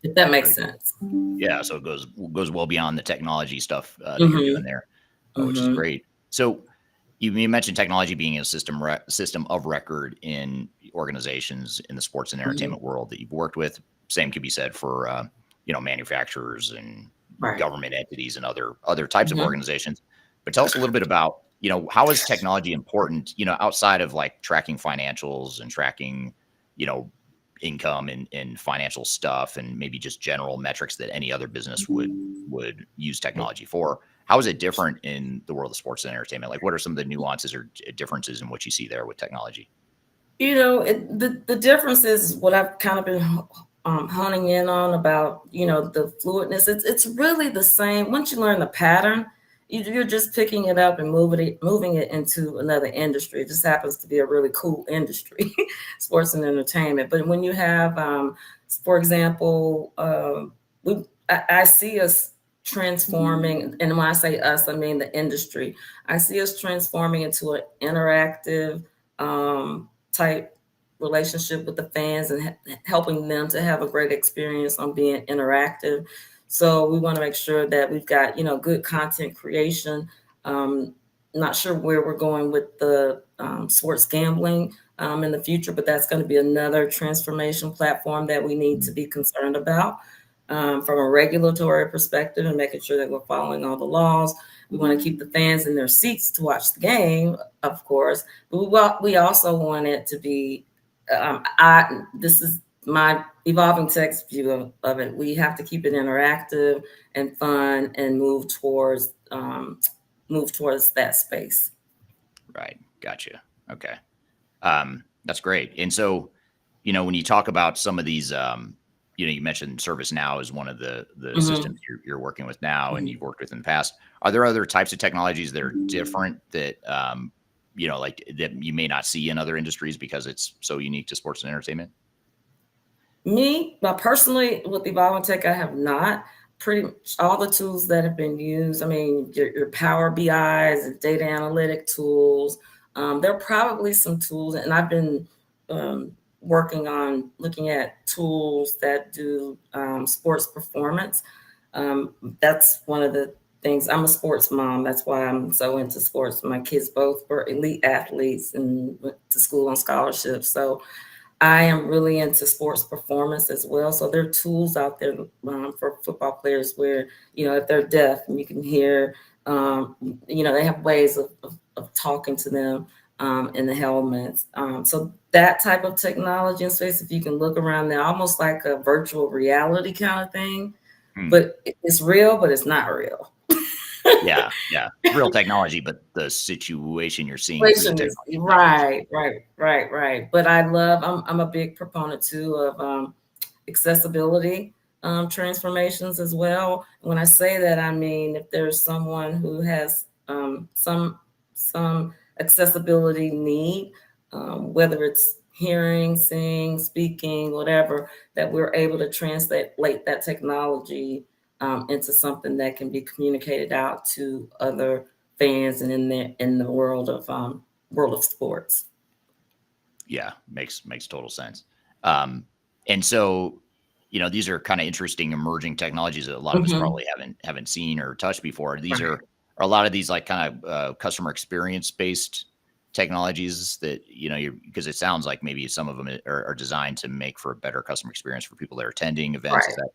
If that makes sense. Yeah, so it goes well beyond the technology stuff that you're doing there, which is great. So you mentioned technology being a system of record in organizations in the sports and entertainment world that you've worked with. Same could be said for manufacturers and government entities and other types of organizations. But tell us a little bit about how is technology important outside of like tracking financials and tracking income and financial stuff and maybe just general metrics that any other business would use technology for. How is it different in the world of sports and entertainment? Like, what are some of the nuances or differences in what you see there with technology? The difference is what I've kind of been honing in on about, the fluidness. It's really the same. Once you learn the pattern, you're just picking it up and moving it into another industry. It just happens to be a really cool industry, sports and entertainment. But when you have, for example, I see us transforming, and when I say us, I mean the industry. I see us transforming into an interactive type relationship with the fans and helping them to have a great experience on being interactive. So we want to make sure that we've got, good content creation. Not sure where we're going with the sports gambling in the future, but that's going to be another transformation platform that we need to be concerned about from a regulatory perspective and making sure that we're following all the laws. We want to keep the fans in their seats to watch the game, of course, but we also want it to be, this is my Evolving Tech's view of it. We have to keep it interactive and fun and move towards that space. Right. Gotcha. Okay. That's great. And so, when you talk about some of these, you mentioned ServiceNow is one of the systems you're working with now and you've worked with in the past. Are there other types of technologies that are different that, like that you may not see in other industries because it's so unique to sports and entertainment? Personally, with Evolving Tech, I have not. Pretty much all the tools that have been used. I mean, your Power BIs and data analytic tools. There are probably some tools, and I've been working on looking at tools that do sports performance. That's one of the things. I'm a sports mom. That's why I'm so into sports. My kids both were elite athletes and went to school on scholarships. So I am really into sports performance as well. So there are tools out there for football players where, if they're deaf and you can hear, they have ways of talking to them in the helmets. So that type of technology in space, if you can look around there, almost like a virtual reality kind of thing, but it's real, but it's not real. Yeah. Real technology, but the situation you're seeing. Right. But I'm a big proponent too of accessibility transformations as well. When I say that, I mean, if there's someone who has some accessibility need, whether it's hearing, seeing, speaking, whatever, that we're able to translate that technology into something that can be communicated out to other fans and in the world of sports. Yeah, makes total sense. And so, these are kind of interesting emerging technologies that a lot of us probably haven't seen or touched before. These are a lot of these like kind of customer experience based technologies that, because it sounds like maybe some of them are designed to make for a better customer experience for people that are attending events. Is that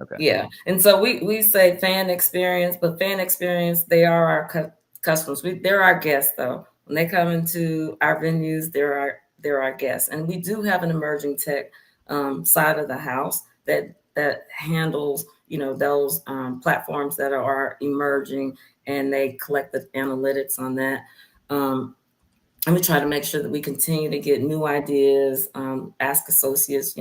okay? Yeah. And so we say fan experience, but fan experience, they are our customers. They're our guests though. When they come into our venues, they're our guests. And we do have an emerging tech side of the house that handles, those platforms that are emerging, and they collect the analytics on that. And we try to make sure that we continue to get new ideas, ask associates,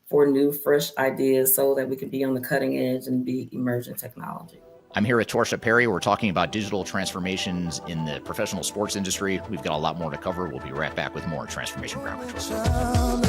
for new, fresh ideas so that we can be on the cutting edge and be emerging technology. I'm here with Torsha Perry. We're talking about digital transformations in the professional sports industry. We've got a lot more to cover. We'll be right back with more Transformation Ground Control.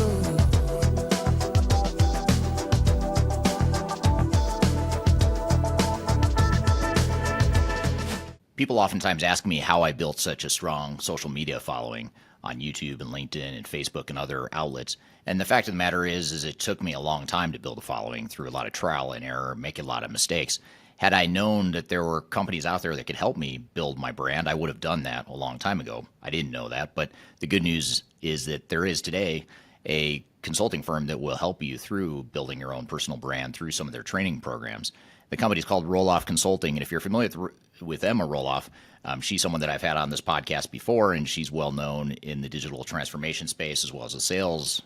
People oftentimes ask me how I built such a strong social media following on YouTube and LinkedIn and Facebook and other outlets. And the fact of the matter is it took me a long time to build a following through a lot of trial and error, making a lot of mistakes. Had I known that there were companies out there that could help me build my brand, I would have done that a long time ago. I didn't know that, but the good news is that there is today a consulting firm that will help you through building your own personal brand through some of their training programs. The company is called Roloff Consulting, and if you're familiar with Emma Roloff, she's someone that I've had on this podcast before, and she's well known in the digital transformation space as well as the sales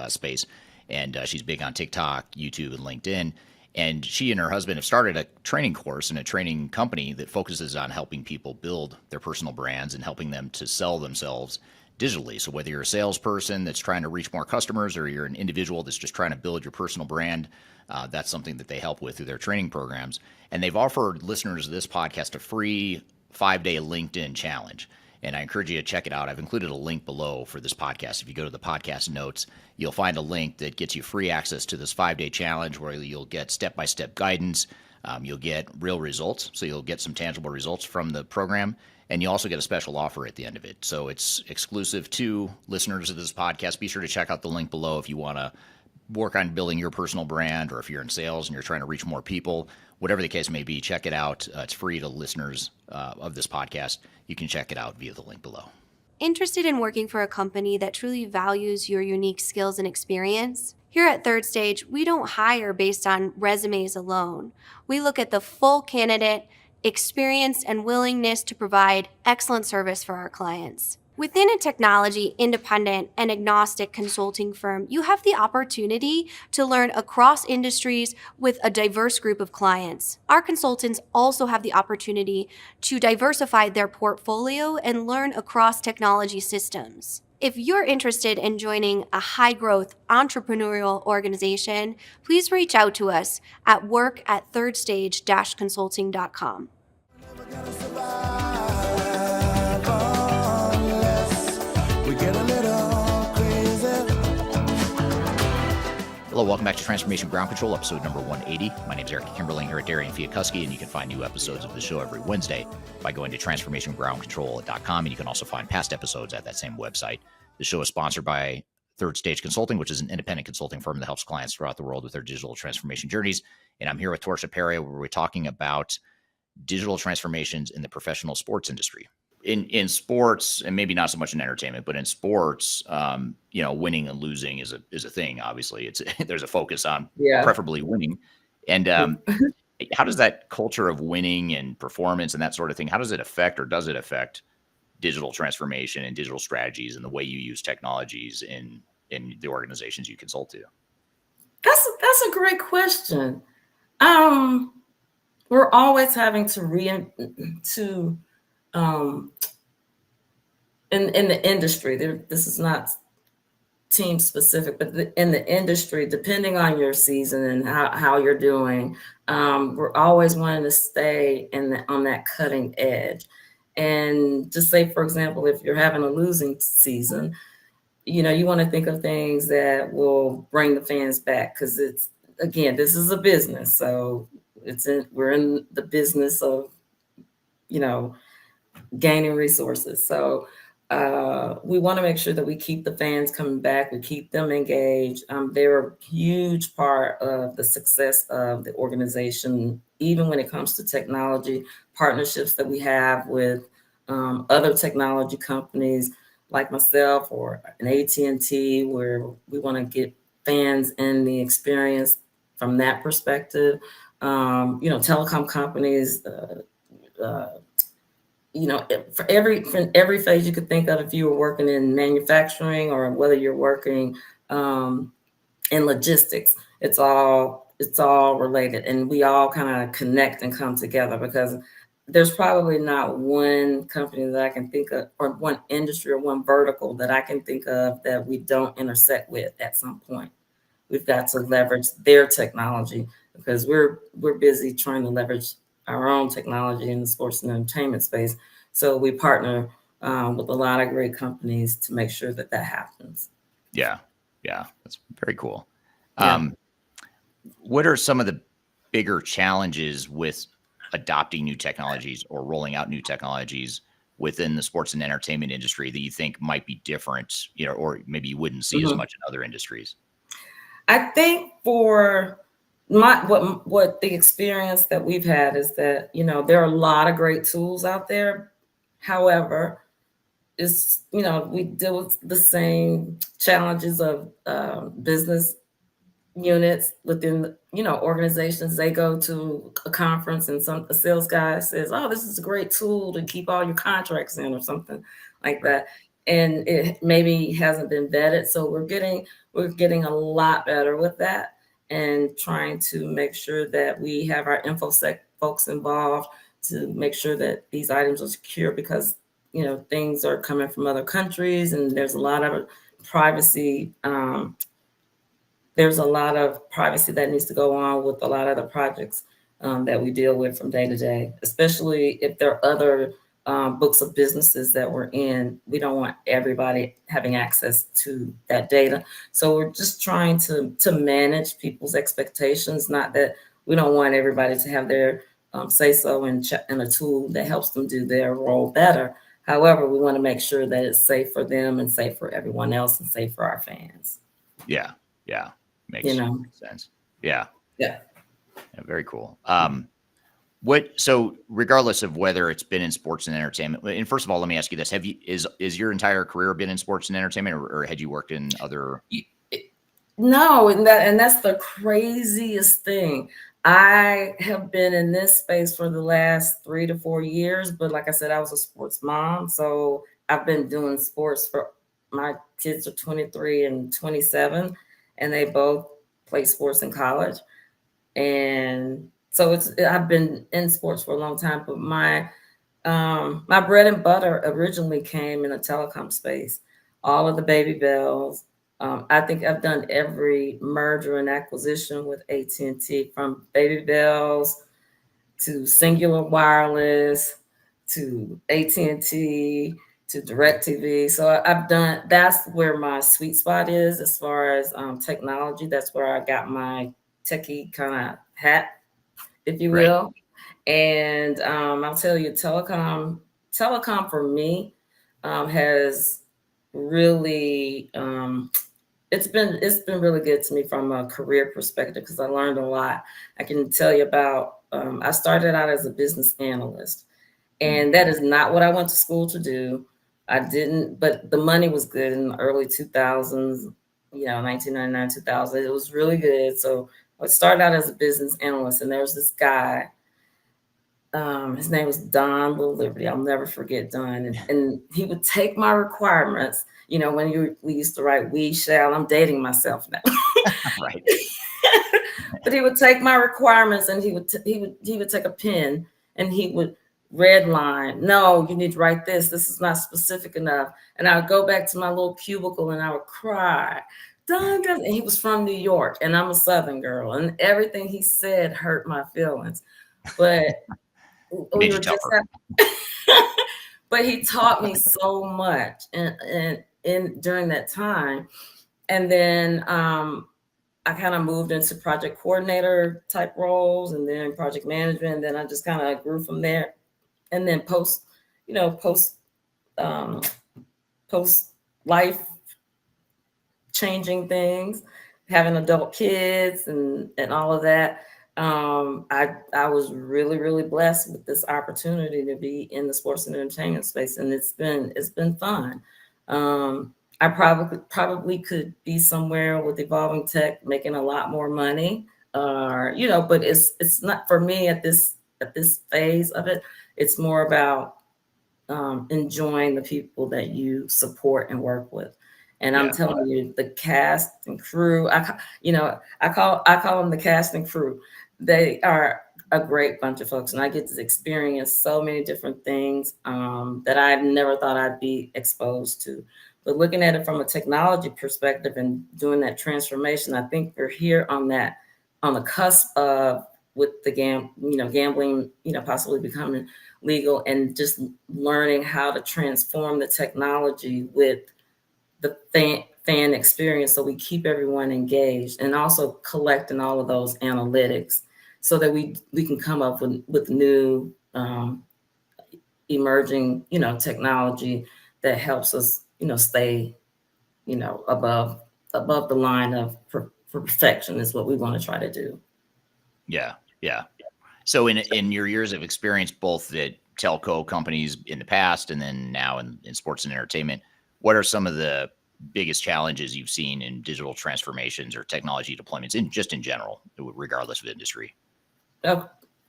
space, and she's big on TikTok, YouTube, and LinkedIn. And she and her husband have started a training course and a training company that focuses on helping people build their personal brands and helping them to sell themselves digitally. So whether you're a salesperson that's trying to reach more customers or you're an individual that's just trying to build your personal brand, that's something that they help with through their training programs. And they've offered listeners of this podcast a free 5-day LinkedIn challenge. And I encourage you to check it out. I've included a link below for this podcast. If you go to the podcast notes, you'll find a link that gets you free access to this 5-day challenge where you'll get step-by-step guidance. You'll get real results. So you'll get some tangible results from the program. And you also get a special offer at the end of it. So it's exclusive to listeners of this podcast. Be sure to check out the link below if you want to work on building your personal brand, or if you're in sales and you're trying to reach more people, whatever the case may be, check it out. It's free to listeners of this podcast. You can check it out via the link below. Interested in working for a company that truly values your unique skills and experience? Here at Third Stage, we don't hire based on resumes alone. We look at the full candidate, experience, and willingness to provide excellent service for our clients. Within a technology, independent, and agnostic consulting firm, you have the opportunity to learn across industries with a diverse group of clients. Our consultants also have the opportunity to diversify their portfolio and learn across technology systems. If you're interested in joining a high-growth entrepreneurial organization, please reach out to us at work@thirdstage-consulting.com. Hello, Hello, welcome back to Transformation Ground Control, episode number 180. My name is Eric Kimberling here at Darian Chwialkowski, and you can find new episodes of the show every Wednesday by going to transformationgroundcontrol.com, and you can also find past episodes at that same website. The show is sponsored by Third Stage Consulting, which is an independent consulting firm that helps clients throughout the world with their digital transformation journeys. And I'm here with Torsha Perry, where we're talking about digital transformations in the professional sports industry. In sports, and maybe not so much in entertainment, but in sports, winning and losing is a thing. Obviously, there's a focus on preferably winning. And how does that culture of winning and performance and that sort of thing, how does it affect, or does it affect digital transformation and digital strategies and the way you use technologies in the organizations you consult to? That's a great question. We're always having to in the industry, this is not team specific, but in the industry, depending on your season and how you're doing, we're always wanting to stay on that cutting edge. And just say, for example, if you're having a losing season, you want to think of things that will bring the fans back, because this is a business. So we're in the business of, gaining resources. So we want to make sure that we keep the fans coming back, we keep them engaged. They're a huge part of the success of the organization, even when it comes to technology partnerships that we have with other technology companies like myself or an AT&T, where we want to get fans in the experience from that perspective. Telecom companies, for every phase you could think of, if you were working in manufacturing or whether you're working in logistics, it's all related, and we all kind of connect and come together, because there's probably not one company that I can think of, or one industry or one vertical that I can think of that we don't intersect with at some point. We've got to leverage their technology, because we're busy trying to leverage our own technology in the sports and entertainment space. So we partner with a lot of great companies to make sure that happens. Yeah, that's very cool. Yeah. What are some of the bigger challenges with adopting new technologies or rolling out new technologies within the sports and entertainment industry that you think might be different, or maybe you wouldn't see as much in other industries? I think for what the experience that we've had is that, there are a lot of great tools out there. However, we deal with the same challenges of business units within, organizations. They go to a conference and a sales guy says, "Oh, this is a great tool to keep all your contracts in," or something like that. And it maybe hasn't been vetted. So we're getting a lot better with that, and trying to make sure that we have our InfoSec folks involved to make sure that these items are secure, because, things are coming from other countries, and there's a lot of privacy. There's a lot of privacy that needs to go on with a lot of the projects that we deal with from day to day, especially if there are other books of businesses that we're in. We don't want everybody having access to that data. So we're just trying to manage people's expectations. Not that we don't want everybody to have their say-so and a tool that helps them do their role better. However, we want to make sure that it's safe for them and safe for everyone else and safe for our fans. Yeah. Makes sense. Yeah. Very cool. So regardless of whether it's been in sports and entertainment, and first of all, let me ask you this: is your entire career been in sports and entertainment, or had you worked in other? No, and that's the craziest thing. I have been in this space for the last 3 to 4 years, but like I said, I was a sports mom, so I've been doing sports for, my kids are 23 and 27, and they both play sports in college, and so I've been in sports for a long time. But my bread and butter originally came in the telecom space. All of the baby bells. I think I've done every merger and acquisition with AT&T, from baby bells to Singular Wireless to AT&T to DirecTV. So I've done, that's where my sweet spot is as far as technology. That's where I got my techie kind of hat, if you Right. will. And I'll tell you, telecom for me has really it's been really good to me from a career perspective because I learned a lot. I can tell you about I started out as a business analyst, and that is not what I went to school to do. I didn't, but the money was good in the early 2000s, 1999, 2000. It was really good. So I started out as a business analyst, and there was this guy. His name was Don Little Liberty. I'll never forget Don. And he would take my requirements. When we used to write "we shall." I'm dating myself now. Right. But he would take my requirements, and he would take a pen and he would redline. No, you need to write this. This is not specific enough. And I would go back to my little cubicle and I would cry. Don, and he was from New York, and I'm a Southern girl, and everything he said hurt my feelings. But we were just but he taught me so much and during that time. And then I kind of moved into project coordinator type roles, and then project management, and then I just kind of grew from there. And then post life changing things, having adult kids and all of that. I was really, really blessed with this opportunity to be in the sports and entertainment space, and it's been fun. I probably could be somewhere with Evolving Tech making a lot more money, but it's not for me at this phase of it. It's more about enjoying the people that you support and work with. And I'm telling you, the cast and crew, I call them the cast and crew. They are a great bunch of folks, and I get to experience so many different things that I never thought I'd be exposed to. But looking at it from a technology perspective and doing that transformation, I think we're here on the cusp of with the gambling, possibly becoming legal, and just learning how to transform the technology with the fan experience, so we keep everyone engaged, and also collecting all of those analytics so that we can come up with new emerging technology that helps us stay above the line of perfection is what we want to try to do. Yeah. So in your years of experience, both at telco companies in the past and then now in sports and entertainment, what are some of the biggest challenges you've seen in digital transformations or technology deployments in general, regardless of industry?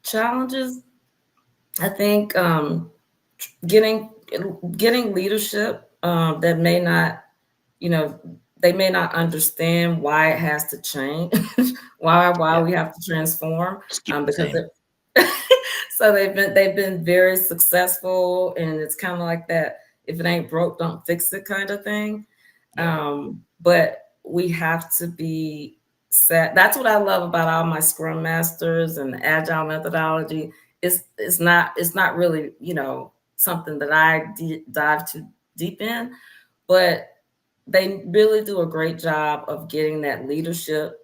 Challenges, I think, getting leadership that may not, they may not understand why it has to change, why we have to transform, because so they've been very successful, and it's kind of like that, if it ain't broke, don't fix it kind of thing. But we have to be set. That's what I love about all my Scrum Masters and the Agile methodology. It's not really, something that I dive too deep in, but they really do a great job of getting that leadership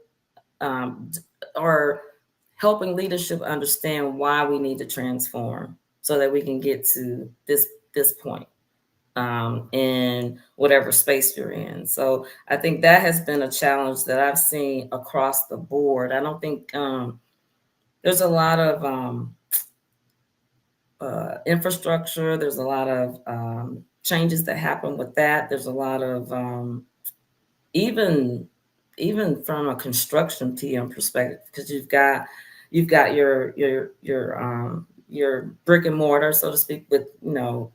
or helping leadership understand why we need to transform so that we can get to this point in whatever space you're in. So I think that has been a challenge that I've seen across the board. I don't think there's a lot of infrastructure. There's a lot of changes that happen with that. There's a lot of even from a construction PM perspective, because you've got your brick and mortar, so to speak, with,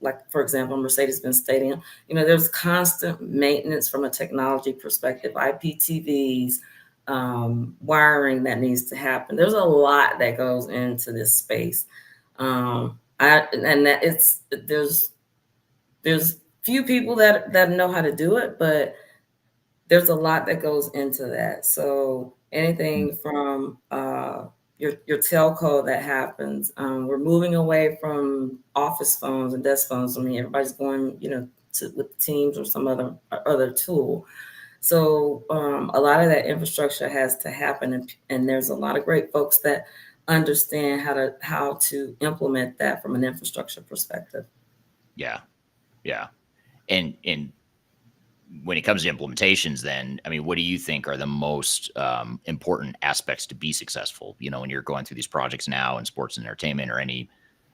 like, for example, Mercedes-Benz Stadium, there's constant maintenance from a technology perspective, IPTVs, wiring that needs to happen. There's a lot that goes into this space. There's few people that know how to do it, but there's a lot that goes into that. So anything from your telco that happens. We're moving away from office phones and desk phones. I mean, everybody's going, with Teams or some other tool. So a lot of that infrastructure has to happen, and there's a lot of great folks that understand how to implement that from an infrastructure perspective. Yeah, yeah, and when it comes to implementations, then, I mean, what do you think are the most important aspects to be successful? When you're going through these projects now in sports and entertainment or any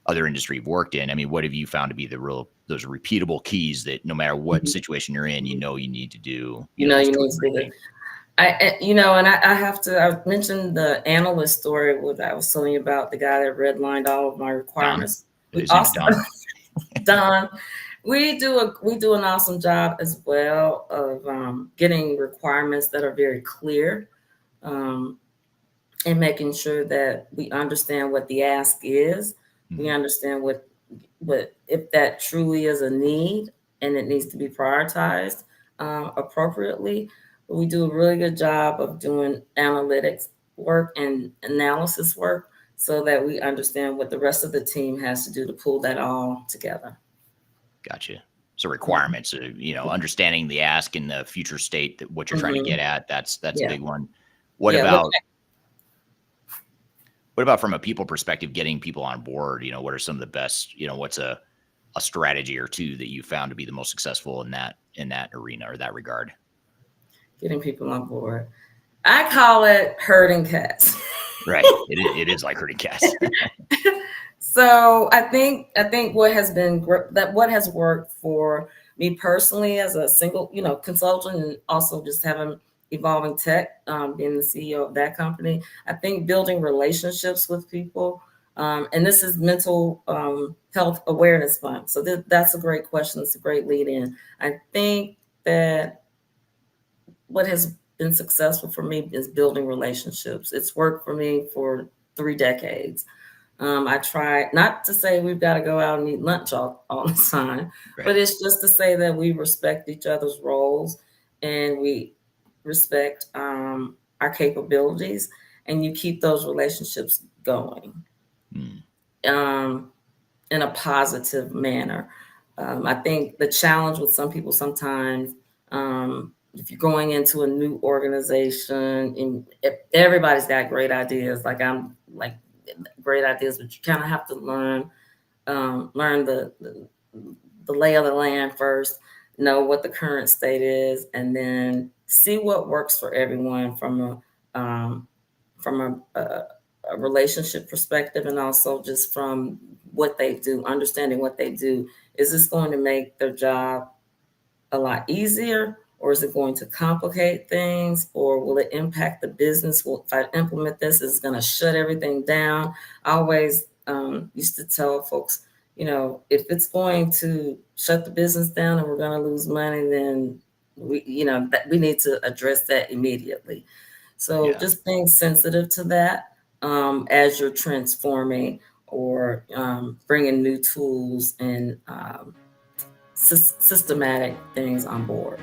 other industry you've worked in, I mean, what have you found to be those repeatable keys that no matter what situation you're in, you need to do? You need to do it. I mentioned the analyst story what I was telling you about, the guy that redlined all of my requirements. Don. We do an awesome job as well of getting requirements that are very clear, and making sure that we understand what the ask is. Mm-hmm. We understand what if that truly is a need and it needs to be prioritized appropriately. But we do a really good job of doing analytics work and analysis work so that we understand what the rest of the team has to do to pull that all together. Gotcha. So requirements, understanding the ask and the future state that what you're trying to get at, that's a big one. What about from a people perspective, getting people on board? What are some of the best, what's a strategy or two that you found to be the most successful in that arena or that regard? Getting people on board. I call it herding cats. Right. It is like herding cats. So I think what has worked for me personally as a single, consultant, and also just having Evolving Tech, being the CEO of that company, I think building relationships with people, and this is mental health awareness month. So that's a great question. It's a great lead in. I think that what has been successful for me is building relationships. It's worked for me for 3 decades. I try not to say we've got to go out and eat lunch all the time, right, but it's just to say that we respect each other's roles and we respect our capabilities, and you keep those relationships going in a positive manner. I think the challenge with some people sometimes, if you're going into a new organization and everybody's got great ideas, great ideas, but you kind of have to learn the lay of the land first, know what the current state is, and then see what works for everyone from a relationship perspective, and also just from what they do, understanding what they do. Is this going to make their job a lot easier, or is it going to complicate things, or will it impact the business? If I implement this, is it going to shut everything down? I always used to tell folks, if it's going to shut the business down and we're going to lose money, then we need to address that immediately. So just being sensitive to that as you're transforming or bringing new tools and systematic things on board.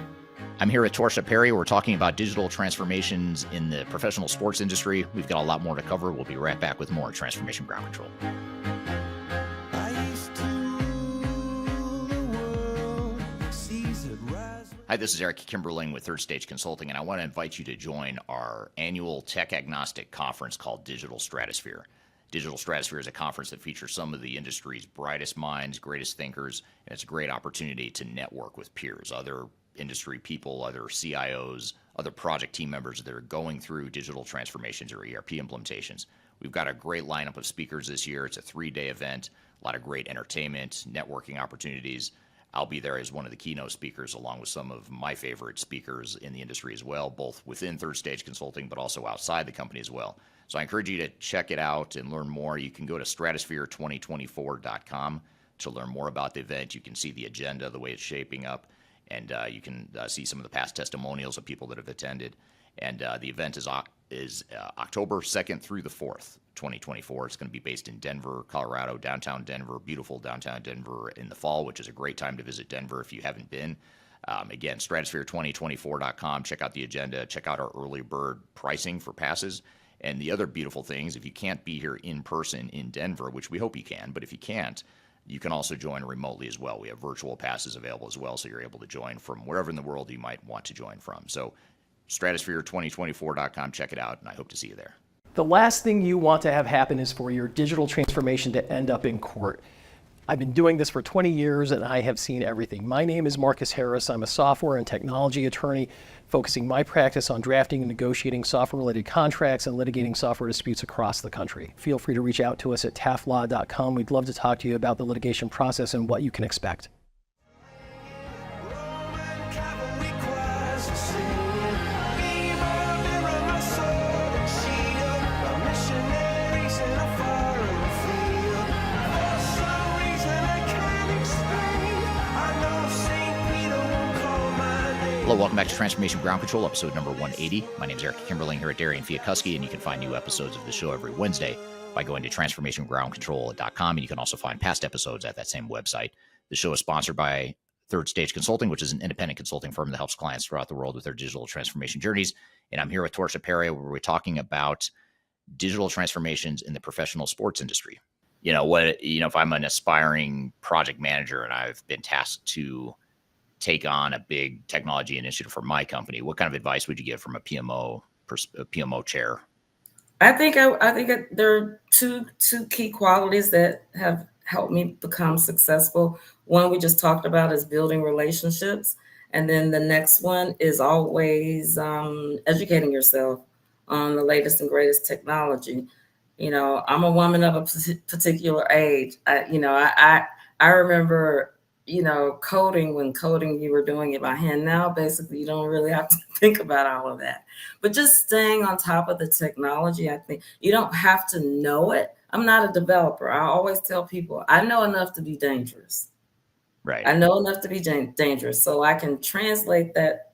I'm here with Torsha Perry. We're talking about digital transformations in the professional sports industry. We've got a lot more to cover. We'll be right back with more Transformation Ground Control. Hi, this is Eric Kimberling with Third Stage Consulting, and I want to invite you to join our annual tech agnostic conference called Digital Stratosphere. Digital Stratosphere is a conference that features some of the industry's brightest minds, greatest thinkers, and it's a great opportunity to network with peers, other industry people, other CIOs, other project team members that are going through digital transformations or ERP implementations. We've got a great lineup of speakers this year. It's a 3-day event, a lot of great entertainment, networking opportunities. I'll be there as one of the keynote speakers, along with some of my favorite speakers in the industry as well, both within Third Stage Consulting, but also outside the company as well. So I encourage you to check it out and learn more. You can go to stratosphere2024.com to learn more about the event. You can see the agenda, the way it's shaping up, and you can see some of the past testimonials of people that have attended. And the event is October 2nd through the 4th, 2024. It's going to be based in Denver, Colorado, downtown Denver, beautiful downtown Denver in the fall, which is a great time to visit Denver if you haven't been. Again, stratosphere2024.com. Check out the agenda. Check out our early bird pricing for passes. And the other beautiful thing is if you can't be here in person in Denver, which we hope you can, but if you can't, you can also join remotely as well. We have virtual passes available as well, so you're able to join from wherever in the world you might want to join from. So stratosphere2024.com, check it out, and I hope to see you there. The last thing you want to have happen is for your digital transformation to end up in court. I've been doing this for 20 years and I have seen everything. My name is Marcus Harris. I'm a software and technology attorney focusing my practice on drafting and negotiating software-related contracts and litigating software disputes across the country. Feel free to reach out to us at taftlaw.com. We'd love to talk to you about the litigation process and what you can expect. Hello, welcome back to Transformation Ground Control, episode number 180. My name is Eric Kimberling here at Darian Chwialkowski, and you can find new episodes of the show every Wednesday by going to transformationgroundcontrol.com, and you can also find past episodes at that same website. The show is sponsored by Third Stage Consulting, which is an independent consulting firm that helps clients throughout the world with their digital transformation journeys. And I'm here with Torsha Perry, where we're talking about digital transformations in the professional sports industry. If I'm an aspiring project manager and I've been tasked to take on a big technology initiative for my company, what kind of advice would you give from a PMO chair? I think there are two key qualities that have helped me become successful. One we just talked about is building relationships, and then the next one is always educating yourself on the latest and greatest technology. I'm a woman of a particular age. I remember coding, when coding, you were doing it by hand. Now, basically, you don't really have to think about all of that. But just staying on top of the technology, I think you don't have to know it. I'm not a developer. I always tell people, I know enough to be dangerous. Right. I know enough to be dangerous. So I can translate that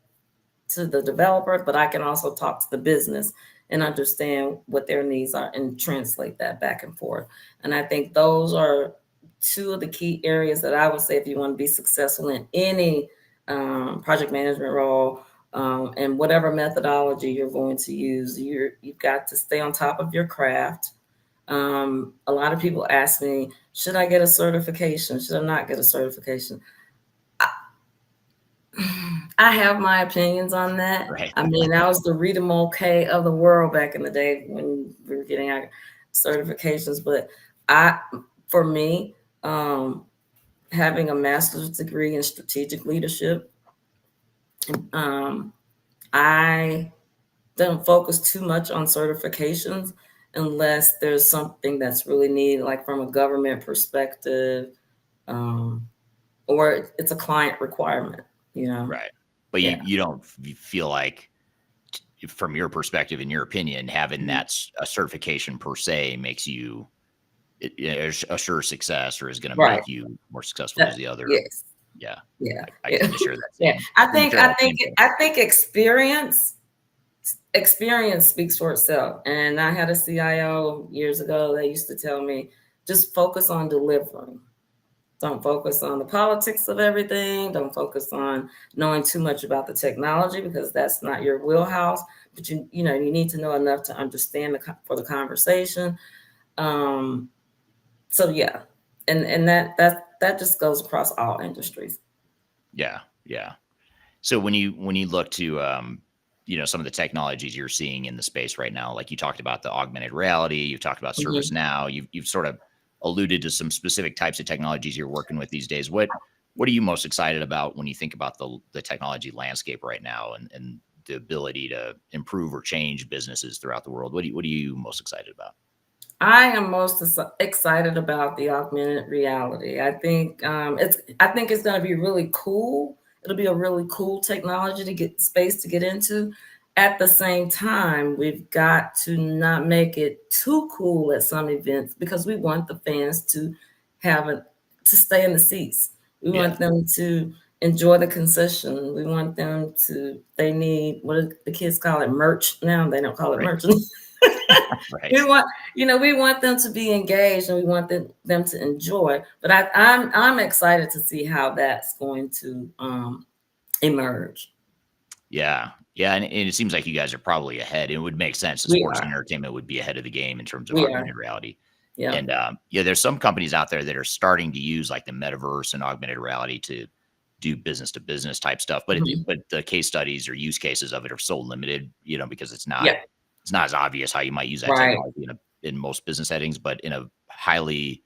to the developer, but I can also talk to the business and understand what their needs are and translate that back and forth. And I think those are two of the key areas that I would say if you want to be successful in any project management role and whatever methodology you're going to use, you've got to stay on top of your craft. A lot of people ask me, should I get a certification? Should I not get a certification? I have my opinions on that. Right. I mean, I was the Rita Mulcahy of the world back in the day when we were getting our certifications. But for me, having a master's degree in strategic leadership, I don't focus too much on certifications unless there's something that's really needed, like from a government perspective, or it's a client requirement, Right. But you don't feel like, from your perspective, in your opinion, having that a certification per se makes you assure success, or is going to make you more successful as the other. Yes. Yeah. Yeah. I can assure that. Yeah. I think experience speaks for itself. And I had a CIO years ago that used to tell me, just focus on delivering. Don't focus on the politics of everything. Don't focus on knowing too much about the technology, because that's not your wheelhouse. But you need to know enough to understand for the conversation. So yeah, and that just goes across all industries. Yeah. So when you look to some of the technologies you're seeing in the space right now, like you talked about the augmented reality, you've talked about ServiceNow, you've sort of alluded to some specific types of technologies you're working with these days. What are you most excited about when you think about the technology landscape right now and the ability to improve or change businesses throughout the world? What are you most excited about? I am most excited about the augmented reality. I think it's going to be really cool. It'll be a really cool technology to get into. At the same time, we've got to not make it too cool at some events, because we want the fans to stay in the seats. We want them to enjoy the concession. We want them they need, what do the kids call it, merch now? They don't call it merch. Right. We want them to be engaged, and we want them to enjoy. But I'm excited to see how that's going to emerge. Yeah. Yeah, and it seems like you guys are probably ahead. It would make sense. The We sports and are. entertainment would be ahead of the game in terms of We are. augmented reality. Yeah. And yeah, there's some companies out there that are starting to use like the metaverse and augmented reality to do business to business type stuff. But Mhm. but the case studies or use cases of it are so limited, because it's not Yeah. as obvious how you might use that Right. technology in most business settings, but in a highly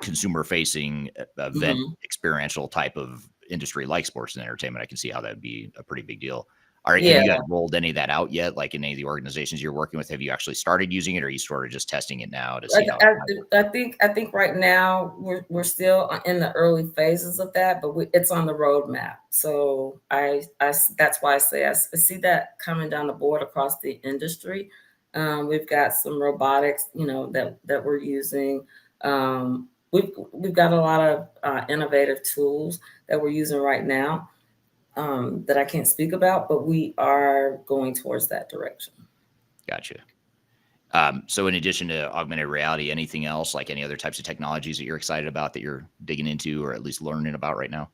consumer facing event Mhm. experiential type of industry like sports and entertainment, I can see how that would be a pretty big deal. Have Yeah. you guys rolled any of that out yet? Like in any of the organizations you're working with, have you actually started using it, or are you sort of just testing it now to see how? I think right now we're still in the early phases of that, but it's on the roadmap. So that's why I say I see that coming down the board across the industry. We've got some robotics, that we're using. We've got a lot of innovative tools that we're using right now, that I can't speak about, but we are going towards that direction. Gotcha. So in addition to augmented reality, anything else, like any other types of technologies that you're excited about that you're digging into or at least learning about right now?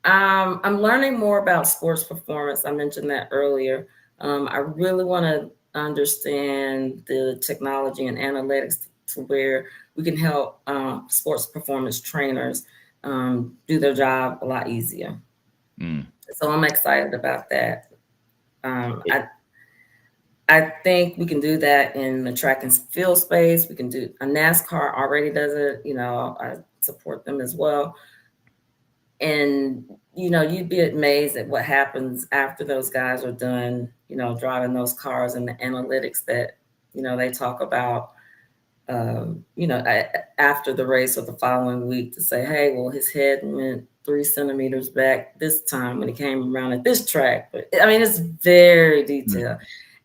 I'm learning more about sports performance. I mentioned that earlier. I really want to understand the technology and analytics to where we can help sports performance trainers do their job a lot easier. Mm. So I'm excited about that. It- I think we can do that in the track and field space. We can do a NASCAR already does it. I support them as well. And, you'd be amazed at what happens after those guys are done, driving those cars and the analytics that, they talk about, after the race or the following week to say, hey, well, his head went 3 centimeters back this time when he came around at this track. But I mean, it's very detailed.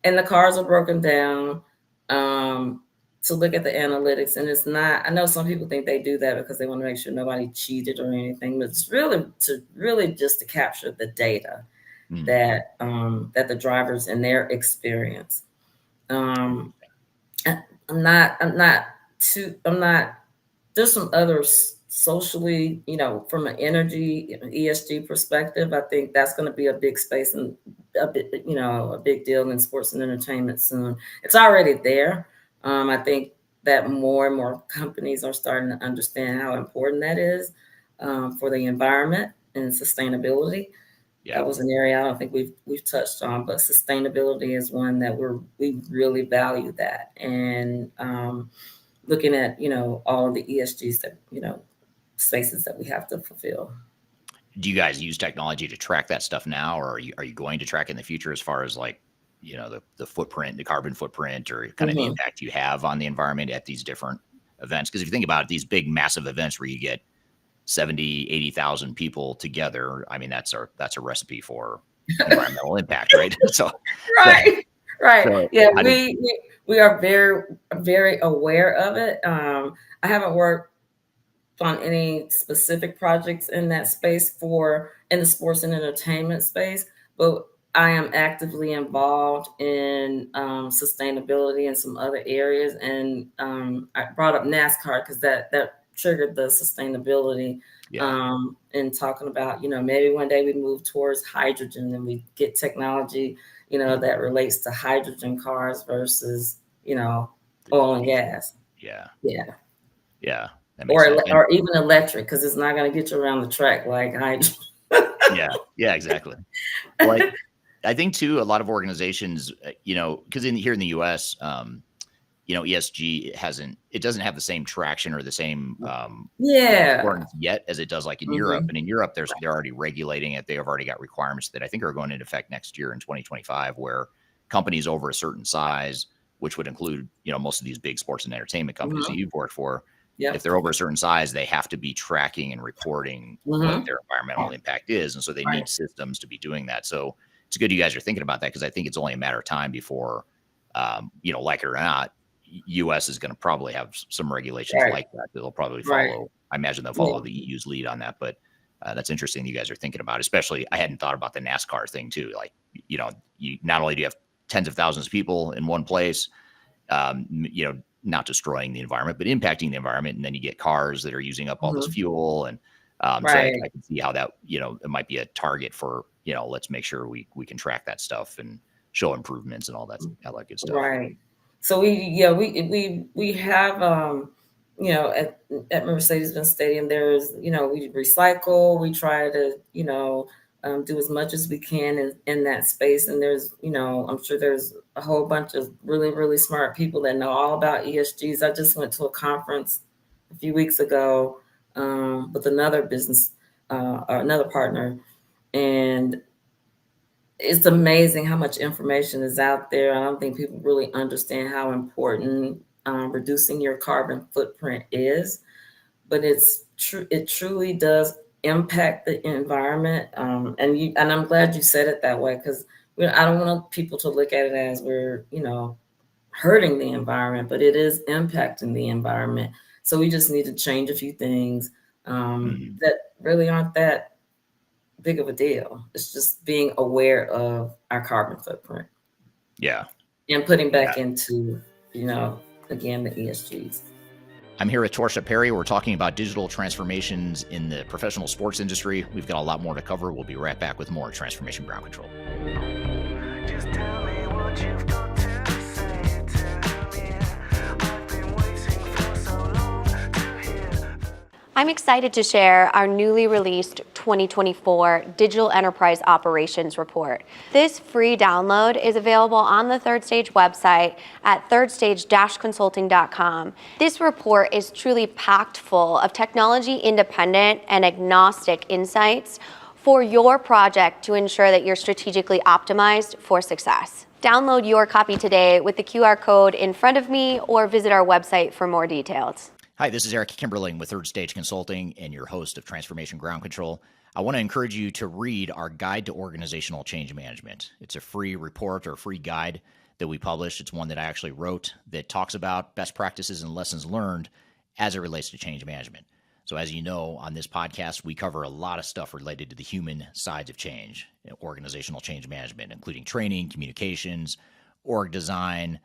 And the cars are broken down to look at the analytics. And it's not, I know some people think they do that because they want to make sure nobody cheated or anything, but it's really just to capture the data that the drivers and their experience. I'm not there's some other socially, from an energy ESG perspective, I think that's going to be a big space and a big deal in sports and entertainment soon. It's already there. I think that more and more companies are starting to understand how important that is for the environment and sustainability. Yeah. That was an area I don't think we've touched on, but sustainability is one that we really value that. And looking at, all of the ESGs that, spaces that we have to fulfill. Do you guys use technology to track that stuff now, or are you going to track in the future as far as like, the footprint, the carbon footprint, or kind of the impact you have on the environment at these different events? Because if you think about it, these big, massive events where you get 70, 80,000 people together, I mean, that's a recipe for environmental impact, right? So, Right. So, Yeah, we are very, very aware of it. I haven't worked on any specific projects in that space in the sports and entertainment space, but I am actively involved in sustainability in some other areas. And I brought up NASCAR because that triggered the sustainability. And talking about, maybe one day we move towards hydrogen and we get technology, that relates to hydrogen cars versus, oil and gas. Yeah. That makes sense. Or even electric, because it's not going to get you around the track like hydrogen. Yeah, exactly. Well, I think too, a lot of organizations, because here in the US, ESG doesn't have the same traction or the same importance yet as it does like in Europe. And in Europe, they're already regulating it. They have already got requirements that I think are going into effect next year in 2025, where companies over a certain size, which would include, most of these big sports and entertainment companies that you've worked for, if they're over a certain size, they have to be tracking and reporting what their environmental impact is. And so they need systems to be doing that. So it's good you guys are thinking about that, because I think it's only a matter of time before, like it or not, US is going to probably have some regulations like that. They'll probably follow. I imagine they'll follow the EU's lead on that. But that's interesting you guys are thinking about, especially I hadn't thought about the NASCAR thing too. Like, you not only do you have tens of thousands of people in one place, not destroying the environment, but impacting the environment. And then you get cars that are using up all this fuel. And So Right. I can see how that, it might be a target for, let's make sure we can track that stuff and show improvements and all that good stuff. Right. So we have at Mercedes-Benz Stadium there's we recycle, we try to do as much as we can in that space, and there's I'm sure there's a whole bunch of really smart people that know all about ESGs. I just went to a conference a few weeks ago with another business or another partner, and it's amazing how much information is out there. I don't think people really understand how important reducing your carbon footprint is, but it's true. It truly does impact the environment. And I'm glad you said it that way, because I don't want people to look at it as we're, hurting the environment, but it is impacting the environment. So we just need to change a few things that really aren't that big of a deal. It's just being aware of our carbon footprint. Yeah. And putting back into, again, the ESGs. I'm here with Torsha Perry. We're talking about digital transformations in the professional sports industry. We've got a lot more to cover. We'll be right back with more Transformation Ground Control. Just tell me what you've got to say to me. I've been waiting for so long to hear. I'm excited to share our newly released 2024 Digital Enterprise Operations Report. This free download is available on the Third Stage website at thirdstage-consulting.com. This report is truly packed full of technology-independent and agnostic insights for your project to ensure that you're strategically optimized for success. Download your copy today with the QR code in front of me, or visit our website for more details. Hi, this is Eric Kimberling with Third Stage Consulting and your host of Transformation Ground Control. I want to encourage you to read our Guide to Organizational Change Management. It's a free report or free guide that we published. It's one that I actually wrote that talks about best practices and lessons learned as it relates to change management. So as you know, on this podcast, we cover a lot of stuff related to the human sides of change, organizational change management, including training, communications, org design,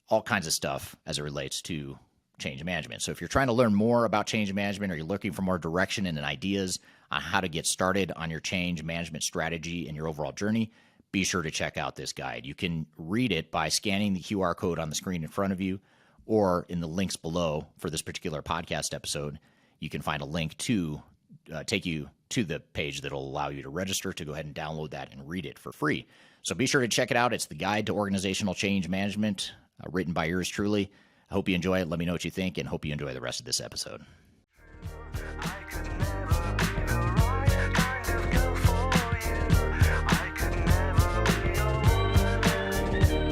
all kinds of stuff as it relates to change management. So if you're trying to learn more about change management, or you're looking for more direction and ideas on how to get started on your change management strategy and your overall journey, be sure to check out this guide. You can read it by scanning the QR code on the screen in front of you, or in the links below for this particular podcast episode. You can find a link to take you to the page that will allow you to register to go ahead and download that and read it for free. So be sure to check it out. It's the Guide to Organizational Change Management, written by yours truly. I hope you enjoy it. Let me know what you think, and hope you enjoy the rest of this episode. I could never be the right kind of girl for you. I could never be your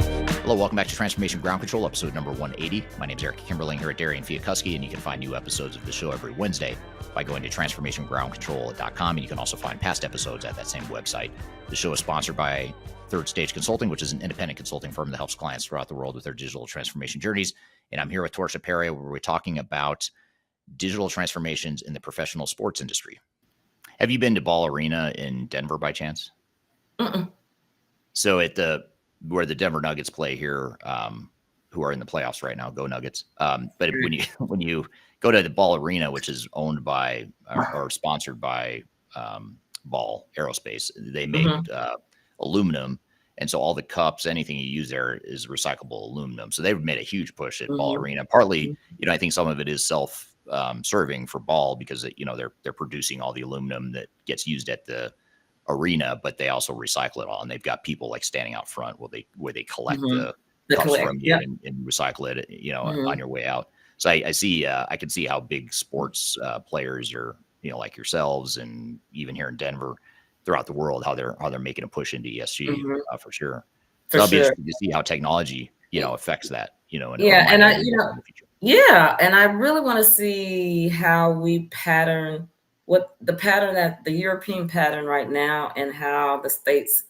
woman. Hello, welcome back to Transformation Ground Control, episode number 180. My name is Eric Kimberling here at Darian, Chwialkowski, and you can find new episodes of the show every Wednesday by going to transformationgroundcontrol.com, and you can also find past episodes at that same website. The show is sponsored by Third Stage Consulting, which is an independent consulting firm that helps clients throughout the world with their digital transformation journeys. And I'm here with Torsha Perry, where we're talking about digital transformations in the professional sports industry. Have you been to Ball Arena in Denver by chance? Mm-mm. So where the Denver Nuggets play here, who are in the playoffs right now, go Nuggets. But when you go to the Ball Arena, which is owned by or sponsored by Ball Aerospace, they make aluminum. And so all the cups, anything you use there is recyclable aluminum. So they've made a huge push at Ball Arena. Partly, I think some of it is self-serving for Ball, because they're producing all the aluminum that gets used at the arena, but they also recycle it all. And they've got people like standing out front where they collect the cups from you and recycle it, on your way out. So I can see how big sports players are, like yourselves, and even here in Denver, throughout the world, how they're making a push into ESG for sure. So it'll be interesting to see how technology, affects that, and I really want to see how we pattern that the European pattern right now, and how the states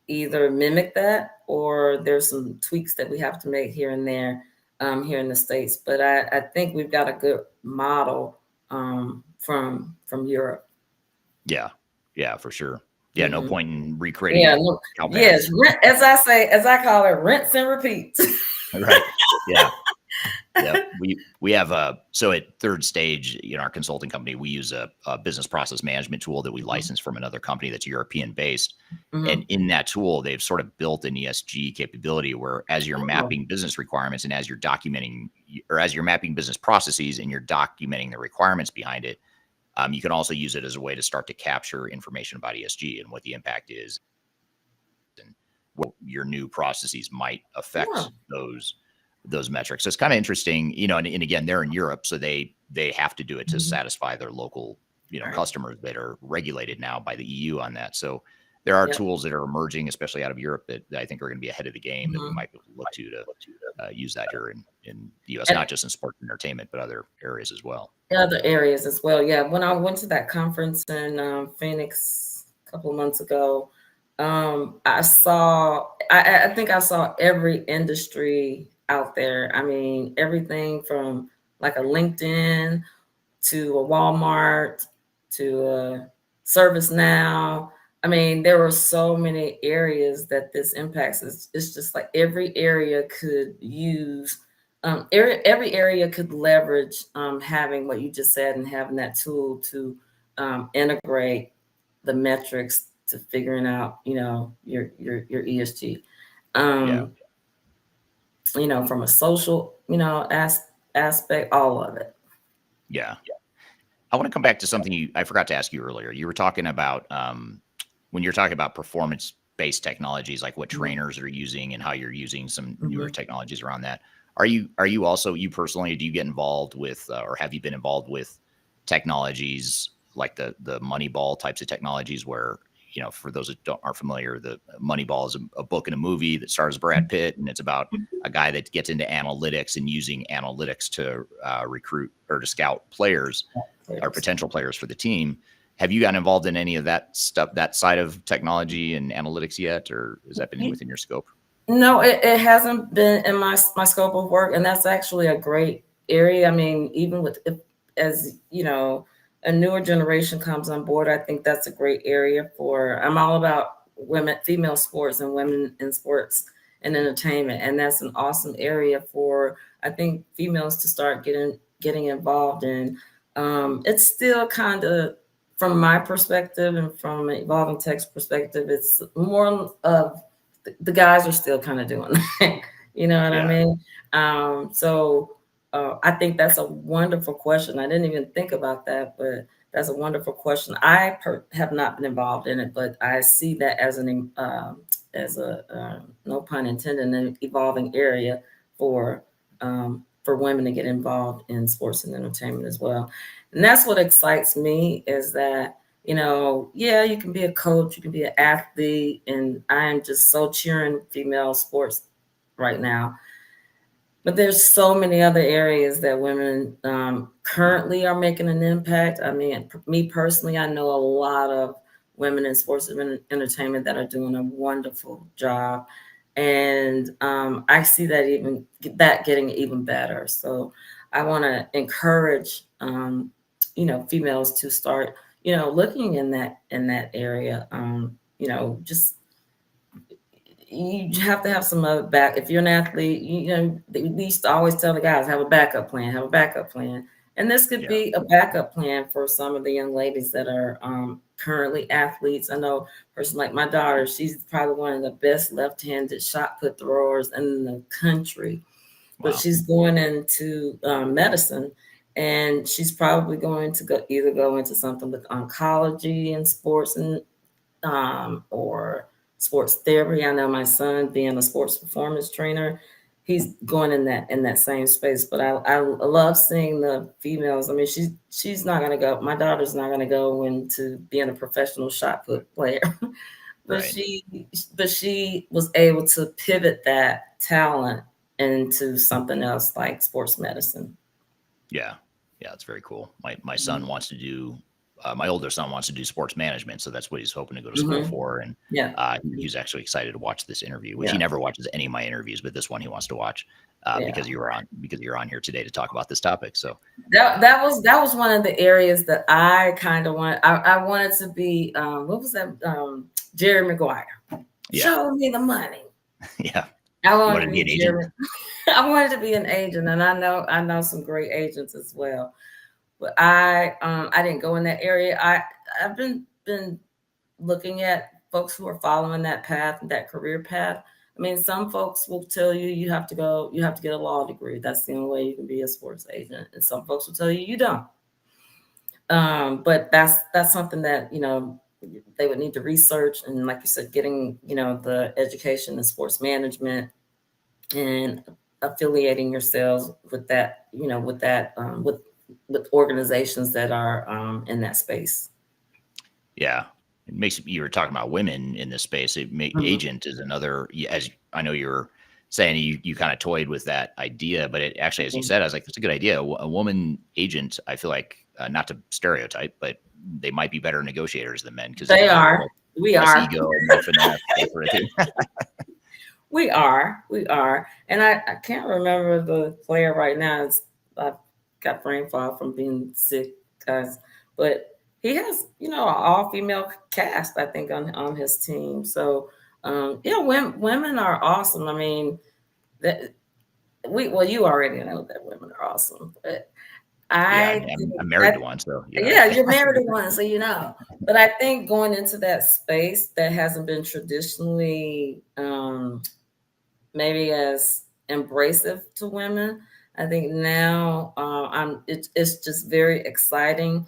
either mimic that, or there's some tweaks that we have to make here and there here in the States. But I think we've got a good model from Europe. Yeah, for sure. Yeah, no point in recreating. Yes, as I call it, rinse and repeat. Right. Yeah. Yep. We have so at Third Stage, our consulting company, we use a business process management tool that we license from another company that's European based. And in that tool, they've sort of built an ESG capability where as you're mapping business requirements and as you're documenting, or as you're mapping business processes and you're documenting the requirements behind it, you can also use it as a way to start to capture information about ESG and what the impact is and what your new processes might affect those metrics. So it's kind of interesting, and again, they're in Europe, so they have to do it to satisfy their local, customers that are regulated now by the EU on that. So there are tools that are emerging, especially out of Europe, that I think are going to be ahead of the game that we might be able to look to use that here in the US, not just in sports and entertainment, but other areas as well. Other areas as well. Yeah. When I went to that conference in Phoenix a couple of months ago, I think I saw every industry out there. I mean, everything from like a LinkedIn to a Walmart to a ServiceNow. I mean, there were so many areas that this impacts. It's just like every area could use, every area could leverage having what you just said and having that tool to integrate the metrics to figuring out, your ESG. From a social, aspect, all of it. Yeah. I want to come back to something I forgot to ask you earlier. You were talking about when you're talking about performance-based technologies, like what trainers are using and how you're using some newer technologies around that. Are you also, you personally, do you get involved with, or have you been involved with technologies like the Moneyball types of technologies where, for those that aren't familiar, the Moneyball is a book and a movie that stars Brad Pitt, and it's about a guy that gets into analytics and using analytics to recruit or to scout players or potential players for the team. Have you gotten involved in any of that stuff, that side of technology and analytics yet, or has that been within your scope? No, it hasn't been in my scope of work, and that's actually a great area. I mean, even as a newer generation comes on board, I think that's a great area I'm all about female sports and women in sports and entertainment. And that's an awesome area for, I think, females to start getting involved in. It's still kind of, from my perspective and from an Evolving Tech's perspective, it's more of the guys are still kind of doing that. You know what I mean? So I think that's a wonderful question. I didn't even think about that, but that's a wonderful question. I have not been involved in it, but I see that as no pun intended, an evolving area for women to get involved in sports and entertainment as well. And that's what excites me, is that, you can be a coach, you can be an athlete, and I am just so cheering female sports right now. But there's so many other areas that women currently are making an impact. I mean, me personally, I know a lot of women in sports and entertainment that are doing a wonderful job. And I see that getting even better. So I want to encourage, females to start, looking in that area. Just, you have to have some other back. If you're an athlete, they used to always tell the guys, have a backup plan. And this could be a backup plan for some of the young ladies that are currently athletes. I know a person like my daughter, she's probably one of the best left-handed shot put throwers in the country. But she's going into medicine, and she's probably going to go into something with oncology and sports and or sports therapy. I know my son, being a sports performance trainer, he's going in that same space. But I love seeing the females. I mean, she's not going to go. My daughter's not going to go into being a professional shot put player, but she was able to pivot that talent into something else like sports medicine. Yeah, it's very cool. My son wants to do. My older son wants to do sports management, so that's what he's hoping to go to school for. And he's actually excited to watch this interview, which he never watches any of my interviews, but this one he wants to watch because you're on here today to talk about this topic. So that was one of the areas that I kind of want. I wanted to be what was that? Jerry Maguire. Show me the money. Yeah. I You wanted wanted to to be be an agent? German. I wanted to be an agent, and I know some great agents as well. But I didn't go in that area. I've been looking at folks who are following that path, that career path. I mean, some folks will tell you you have to get a law degree. That's the only way you can be a sports agent. And some folks will tell you you don't. But that's something that, they would need to research. And like you said, getting, the education in sports management and affiliating yourselves with that, with organizations that are in that space. Yeah. It makes you were talking about women in this space. Agent is another, as I know you're saying, you kind of toyed with that idea, but it actually, as you said, I was like, that's a good idea. A woman agent, I feel like, not to stereotype, but they might be better negotiators than men because They are. We less are. ego, more finesse, that sort of thing. We are. And I can't remember the player right now. I've got brain fog from being sick, guys. But he has, an all-female cast, I think, on his team. So, women are awesome. I mean, that you already know that women are awesome. But Yeah, I I'm married to one, so yeah, you're married to one, so you know. But I think going into that space that hasn't been traditionally maybe as embracive to women. I think now it's just very exciting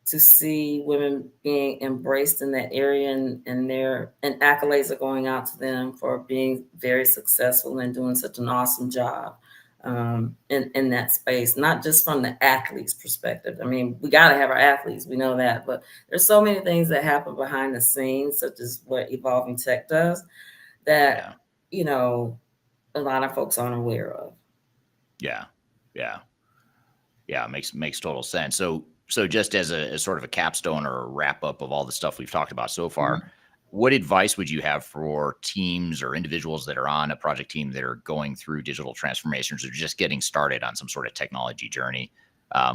to see women being embraced in that area, and accolades are going out to them for being very successful and doing such an awesome job in that space, not just from the athlete's perspective. I mean, we got to have our athletes, we know that, but there's so many things that happen behind the scenes, such as what Evolving Tech does, that, a lot of folks aren't aware of. Yeah. Makes total sense. So just as sort of a capstone or a wrap up of all the stuff we've talked about so far, what advice would you have for teams or individuals that are on a project team that are going through digital transformations or just getting started on some sort of technology journey?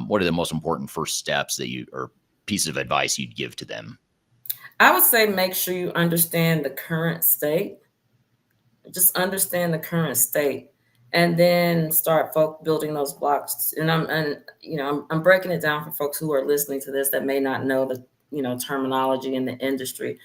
What are the most important first steps or pieces of advice you'd give to them? I would say make sure you understand the current state. Just understand the current state, and then start building those blocks. And I'm breaking it down for folks who are listening to this that may not know the terminology in the industry.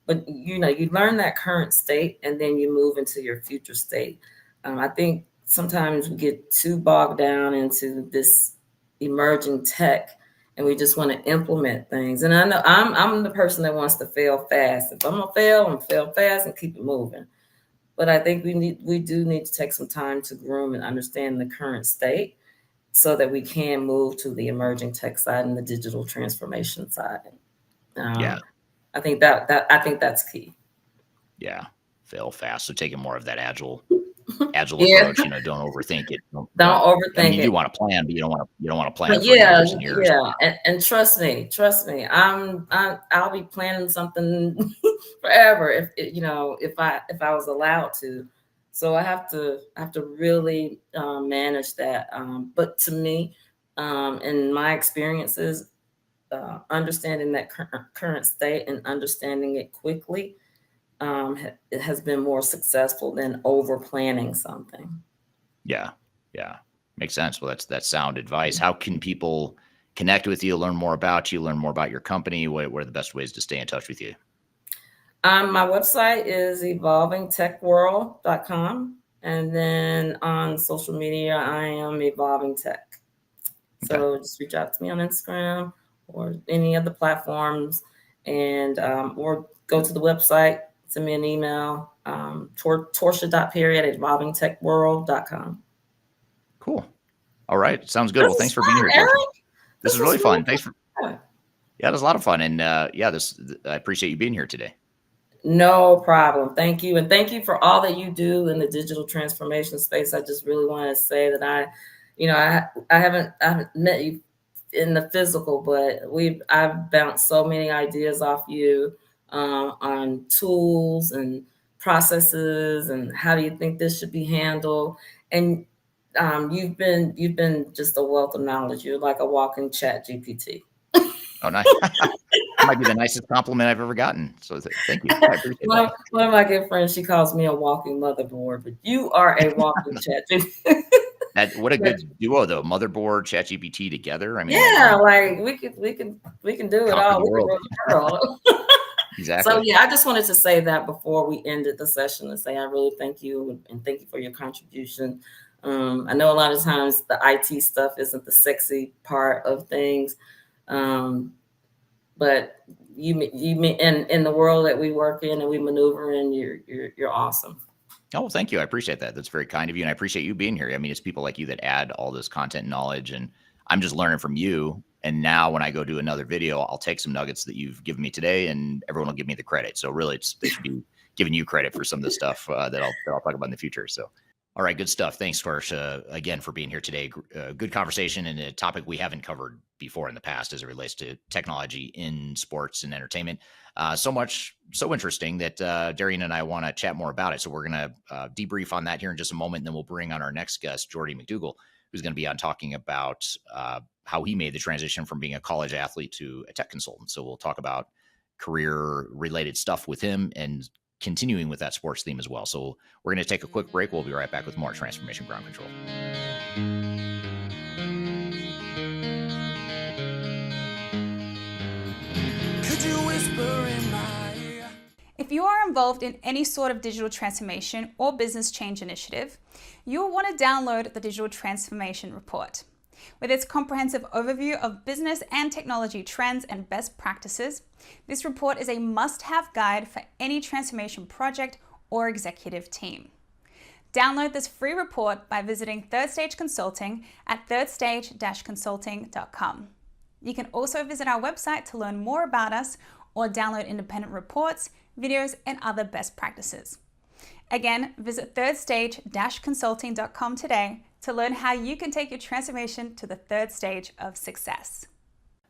But you learn that current state, and then you move into your future state. I think sometimes we get too bogged down into this emerging tech, and we just want to implement things. And I know I'm the person that wants to fail fast. If I'm gonna fail, I'm gonna fail fast and keep it moving. But I think we do need to take some time to groom and understand the current state so that we can move to the emerging tech side and the digital transformation side. Yeah. I think that's key. Yeah. Fail fast. So taking more of that agile Yeah. approach, don't overthink it. Don't overthink I mean, you it. do want to plan, but you don't want to plan But for years and years. and trust me, I'll be planning something forever if I was allowed to. So I have to really manage that. But to me, in my experiences, understanding that current state and understanding it quickly, it has been more successful than over planning something. Yeah. Makes sense. Well, that's sound advice. How can people connect with you, learn more about you, learn more about your company? What are the best ways to stay in touch with you? My website is evolvingtechworld.com. And then on social media, I am Evolving Tech. So just reach out to me on Instagram or any of the platforms, and or go to the website, send me an email, Torsha.period@evolvingtechworld.com. Cool. All right. Sounds good. Well, thanks for being here, Torsha. This is really fun. Thanks for. Yeah, it was a lot of fun, and I appreciate you being here today. No problem. Thank you. And thank you for all that you do in the digital transformation space. I just really want to say that I haven't met you in the physical, but I've bounced so many ideas off you on tools and processes and how do you think this should be handled. And you've been just a wealth of knowledge. You're like a walking chat GPT. Oh, nice. might be the nicest compliment I've ever gotten. So thank you. I appreciate One that. of my good friends, she calls me a walking motherboard, but you are a walking chat. What a good duo though. Motherboard, ChatGPT together. I mean, Yeah, like we can do it conquer all. the We can world. rule the world. Exactly. So yeah, I just wanted to say that before we ended the session and say I really thank you and thank you for your contribution. I know a lot of times the IT stuff isn't the sexy part of things, but you in the world that we work in and we maneuver in, you're awesome. Oh, thank you. I appreciate that. That's very kind of you. And I appreciate you being here. I mean, it's people like you that add all this content and knowledge, and I'm just learning from you. And now when I go do another video, I'll take some nuggets that you've given me today and everyone will give me the credit. So really they should be giving you credit for some of the stuff that I'll talk about in the future. So, all right, good stuff. Thanks, Torsha, again, for being here today. Good conversation and a topic we haven't covered before in the past as it relates to technology in sports and entertainment. So interesting that Darian and I want to chat more about it. So we're going to debrief on that here in just a moment. And then we'll bring on our next guest, Geordie McDougall, who's going to be on talking about how he made the transition from being a college athlete to a tech consultant. So we'll talk about career related stuff with him and continuing with that sports theme as well. So we're going to take a quick break. We'll be right back with more Transformation Ground Control. Could you whisper in my ear? If you are involved in any sort of digital transformation or business change initiative, you will want to download the Digital Transformation Report. With its comprehensive overview of business and technology trends and best practices, this report is a must-have guide for any transformation project or executive team. Download this free report by visiting Third Stage Consulting at thirdstage-consulting.com. You can also visit our website to learn more about us or download independent reports, videos, and other best practices. Again, visit thirdstage-consulting.com today to learn how you can take your transformation to the third stage of success.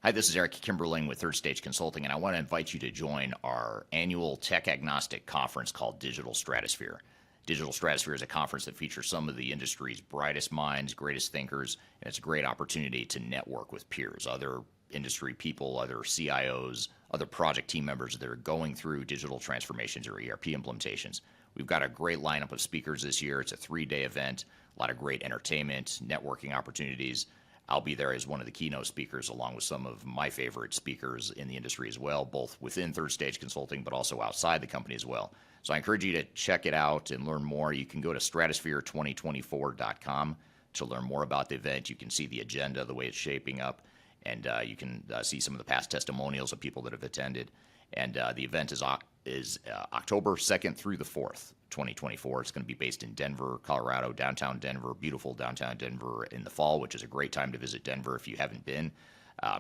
Hi, this is Eric Kimberling with Third Stage Consulting, and I want to invite you to join our annual tech agnostic conference called Digital Stratosphere. Digital Stratosphere is a conference that features some of the industry's brightest minds, greatest thinkers, and it's a great opportunity to network with peers, other industry people, other CIOs, other project team members that are going through digital transformations or ERP implementations. We've got a great lineup of speakers this year. It's a 3-day event, a lot of great entertainment, networking opportunities. I'll be there as one of the keynote speakers, along with some of my favorite speakers in the industry as well, both within Third Stage Consulting, but also outside the company as well. So I encourage you to check it out and learn more. You can go to stratosphere2024.com to learn more about the event. You can see the agenda, the way it's shaping up, and you can see some of the past testimonials of people that have attended. And the event is October 2nd through the 4th, 2024. It's going to be based in Denver, Colorado, downtown Denver, beautiful downtown Denver in the fall, which is a great time to visit Denver if you haven't been.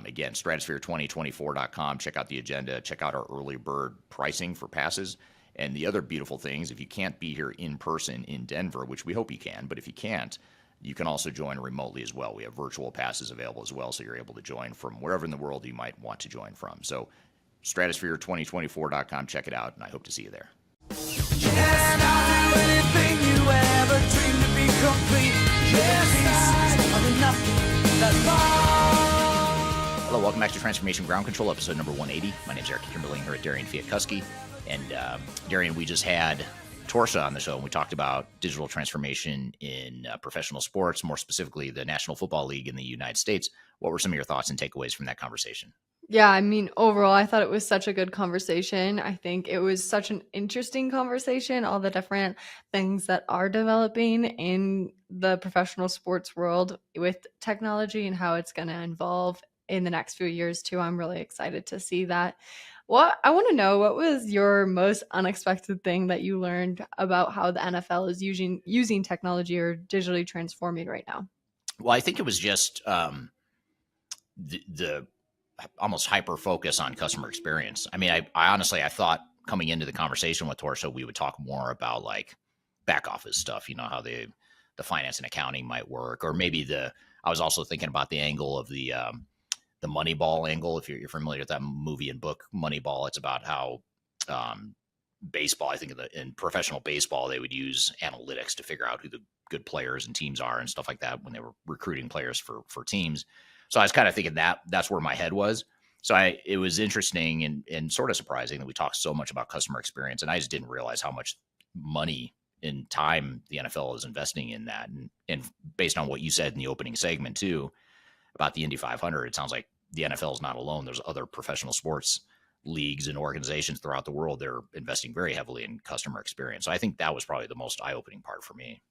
Again, stratosphere2024.com. Check out the agenda. Check out our early bird pricing for passes. And the other beautiful things, if you can't be here in person in Denver, which we hope you can, but if you can't, you can also join remotely as well. We have virtual passes available as well, so you're able to join from wherever in the world you might want to join from. So stratosphere2024.com. Check it out, and I hope to see you there. Yes, I'll do anything you ever dreamed to be complete. Yes, of nothing that's Hello, welcome back to Transformation Ground Control, episode number 180. My name is Eric Kimberling here at Darian Chwialkowski. And Darian, we just had Torsha on the show, and we talked about digital transformation in professional sports, more specifically the National Football League in the United States. What were some of your thoughts and takeaways from that conversation? Yeah, I mean, overall, I thought it was such a good conversation. I think it was such an interesting conversation, all the different things that are developing in the professional sports world with technology and how it's going to evolve in the next few years too. I'm really excited to see that. I want to know, what was your most unexpected thing that you learned about how the NFL is using technology or digitally transforming right now? Well, I think it was just the almost hyper focus on customer experience. I mean, I honestly, I thought coming into the conversation with Torsha, we would talk more about like back office stuff, you know, how the finance and accounting might work, or maybe I was also thinking about the angle of the Moneyball angle. If you're familiar with that movie and book Moneyball, it's about how baseball, I think in professional baseball, they would use analytics to figure out who the good players and teams are and stuff like that when they were recruiting players for teams. So I was kind of thinking that's where my head was. So it was interesting and sort of surprising that we talked so much about customer experience, and I just didn't realize how much money and time the NFL is investing in that. And based on what you said in the opening segment too about the Indy 500, it sounds like the NFL is not alone. There's other professional sports leagues and organizations throughout the world. They're investing very heavily in customer experience. So I think that was probably the most eye-opening part for me.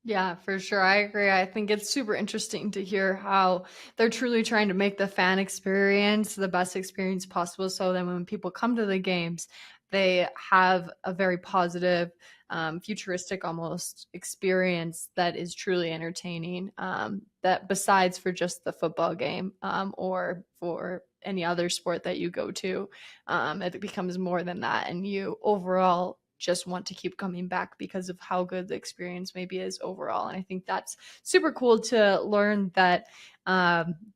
Yeah, for sure. I agree. I think it's super interesting to hear how they're truly trying to make the fan experience the best experience possible. So then when people come to the games, they have a very positive, futuristic almost experience that is truly entertaining. That besides for just the football game or for any other sport that you go to, it becomes more than that. And you overall just want to keep coming back because of how good the experience maybe is overall. And I think that's super cool to learn that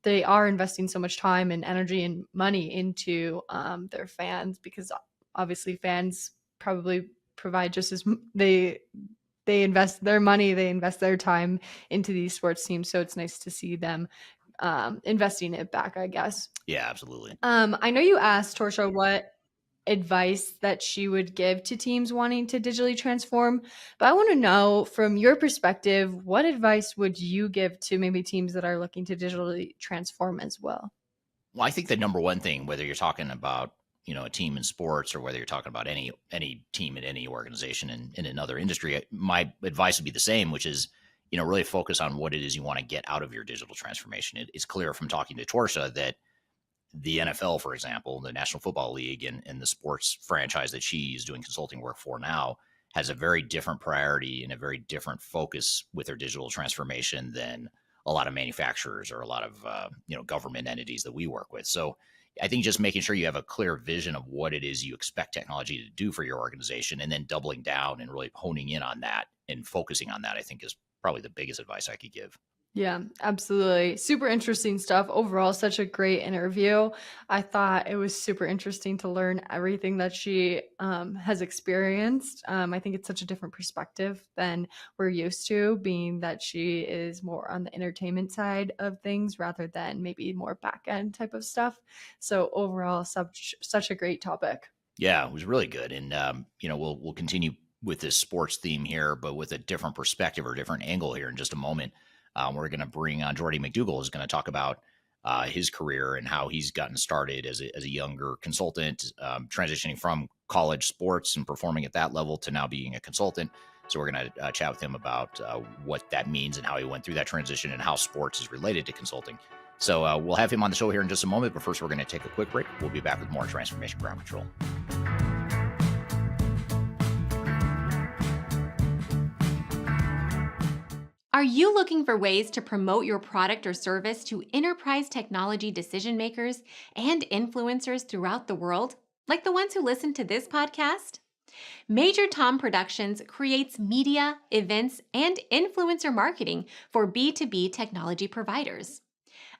they are investing so much time and energy and money into their fans, because obviously fans probably provide just as they invest their money, they invest their time into these sports teams. So it's nice to see them investing it back, I guess. Yeah, absolutely. I know you asked Torsha what advice that she would give to teams wanting to digitally transform, but I want to know from your perspective, what advice would you give to maybe teams that are looking to digitally transform as well? Well, I think the number one thing, whether you're talking about, a team in sports or whether you're talking about any team in any organization in another industry, my advice would be the same, which is, really focus on what it is you want to get out of your digital transformation. It's clear from talking to Torsha that the NFL, for example, the National Football League and the sports franchise that she's doing consulting work for now has a very different priority and a very different focus with their digital transformation than a lot of manufacturers or a lot of, government entities that we work with. So I think just making sure you have a clear vision of what it is you expect technology to do for your organization and then doubling down and really honing in on that and focusing on that, I think is probably the biggest advice I could give. Yeah, absolutely. Super interesting stuff. Overall, such a great interview. I thought it was super interesting to learn everything that she has experienced. I think it's such a different perspective than we're used to, being that she is more on the entertainment side of things rather than maybe more back end type of stuff. So overall, such a great topic. Yeah, it was really good. And, we'll continue with this sports theme here, but with a different perspective or different angle here in just a moment. We're going to bring on Geordie McDougall, who's going to talk about his career and how he's gotten started as a younger consultant, transitioning from college sports and performing at that level to now being a consultant. So we're going to chat with him about what that means and how he went through that transition and how sports is related to consulting. So we'll have him on the show here in just a moment, but first we're going to take a quick break. We'll be back with more Transformation Ground Control. Are you looking for ways to promote your product or service to enterprise technology decision makers and influencers throughout the world, like the ones who listen to this podcast? Major Tom Productions creates media, events, and influencer marketing for B2B technology providers.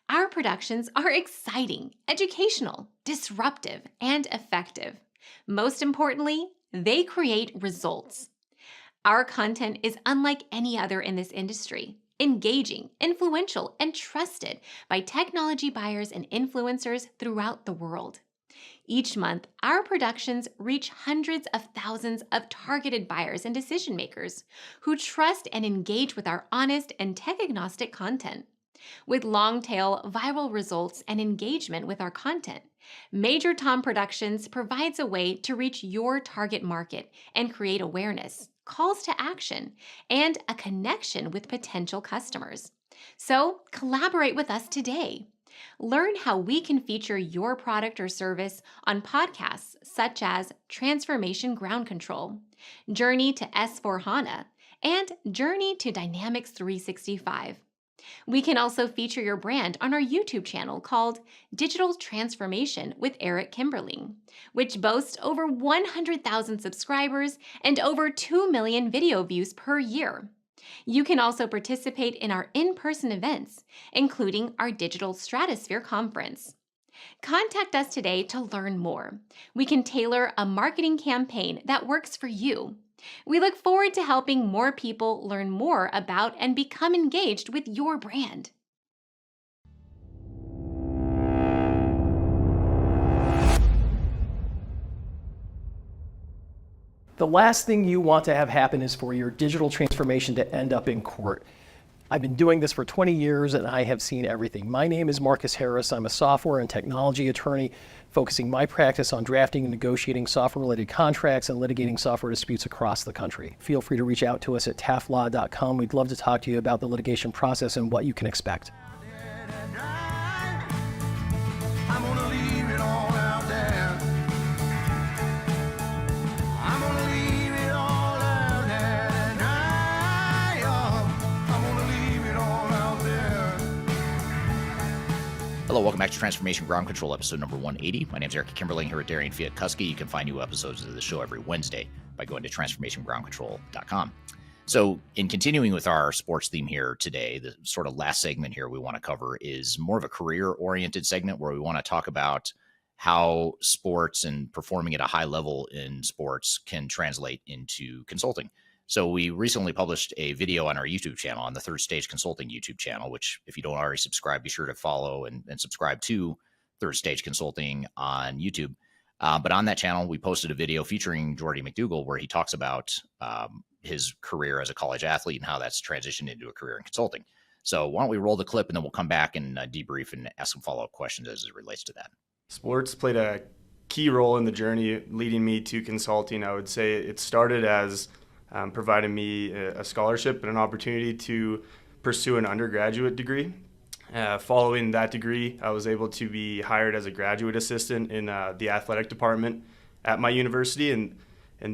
Our productions are exciting, educational, disruptive, and effective. Most importantly, they create results. Our content is unlike any other in this industry, engaging, influential, and trusted by technology buyers and influencers throughout the world. Each month, our productions reach hundreds of thousands of targeted buyers and decision makers who trust and engage with our honest and tech-agnostic content. With long-tail viral results and engagement with our content, Major Tom Productions provides a way to reach your target market and create awareness, calls to action, and a connection with potential customers. So collaborate with us today. Learn how we can feature your product or service on podcasts such as Transformation Ground Control, Journey to S4HANA, and Journey to Dynamics 365. We can also feature your brand on our YouTube channel called Digital Transformation with Eric Kimberling, which boasts over 100,000 subscribers and over 2 million video views per year. You can also participate in our in-person events, including our Digital Stratosphere Conference. Contact us today to learn more. We can tailor a marketing campaign that works for you. We look forward to helping more people learn more about and become engaged with your brand. The last thing you want to have happen is for your digital transformation to end up in court. I've been doing this for 20 years and I have seen everything. My name is Marcus Harris. I'm a software and technology attorney focusing my practice on drafting and negotiating software-related contracts and litigating software disputes across the country. Feel free to reach out to us at taftlaw.com. We'd love to talk to you about the litigation process and what you can expect. I'm gonna leave it all out there. I'm gonna leave it all out there tonight. I'm gonna leave it all out there. Hello, welcome back to Transformation Ground Control, episode number 180. My name is Eric Kimberling here at Darian Chwialkowski. You can find new episodes of the show every Wednesday by going to transformationgroundcontrol.com. So in continuing with our sports theme here today, the sort of last segment here we want to cover is more of a career-oriented segment where we want to talk about how sports and performing at a high level in sports can translate into consulting. So we recently published a video on our YouTube channel, on the Third Stage Consulting YouTube channel, which if you don't already subscribe, be sure to follow and subscribe to Third Stage Consulting on YouTube. But on that channel, we posted a video featuring Geordie McDougall where he talks about his career as a college athlete and how that's transitioned into a career in consulting. So why don't we roll the clip and then we'll come back and debrief and ask some follow-up questions as it relates to that. Sports played a key role in the journey leading me to consulting. I would say it started as providing me a scholarship and an opportunity to pursue an undergraduate degree. Following that degree, I was able to be hired as a graduate assistant in the athletic department at my university, and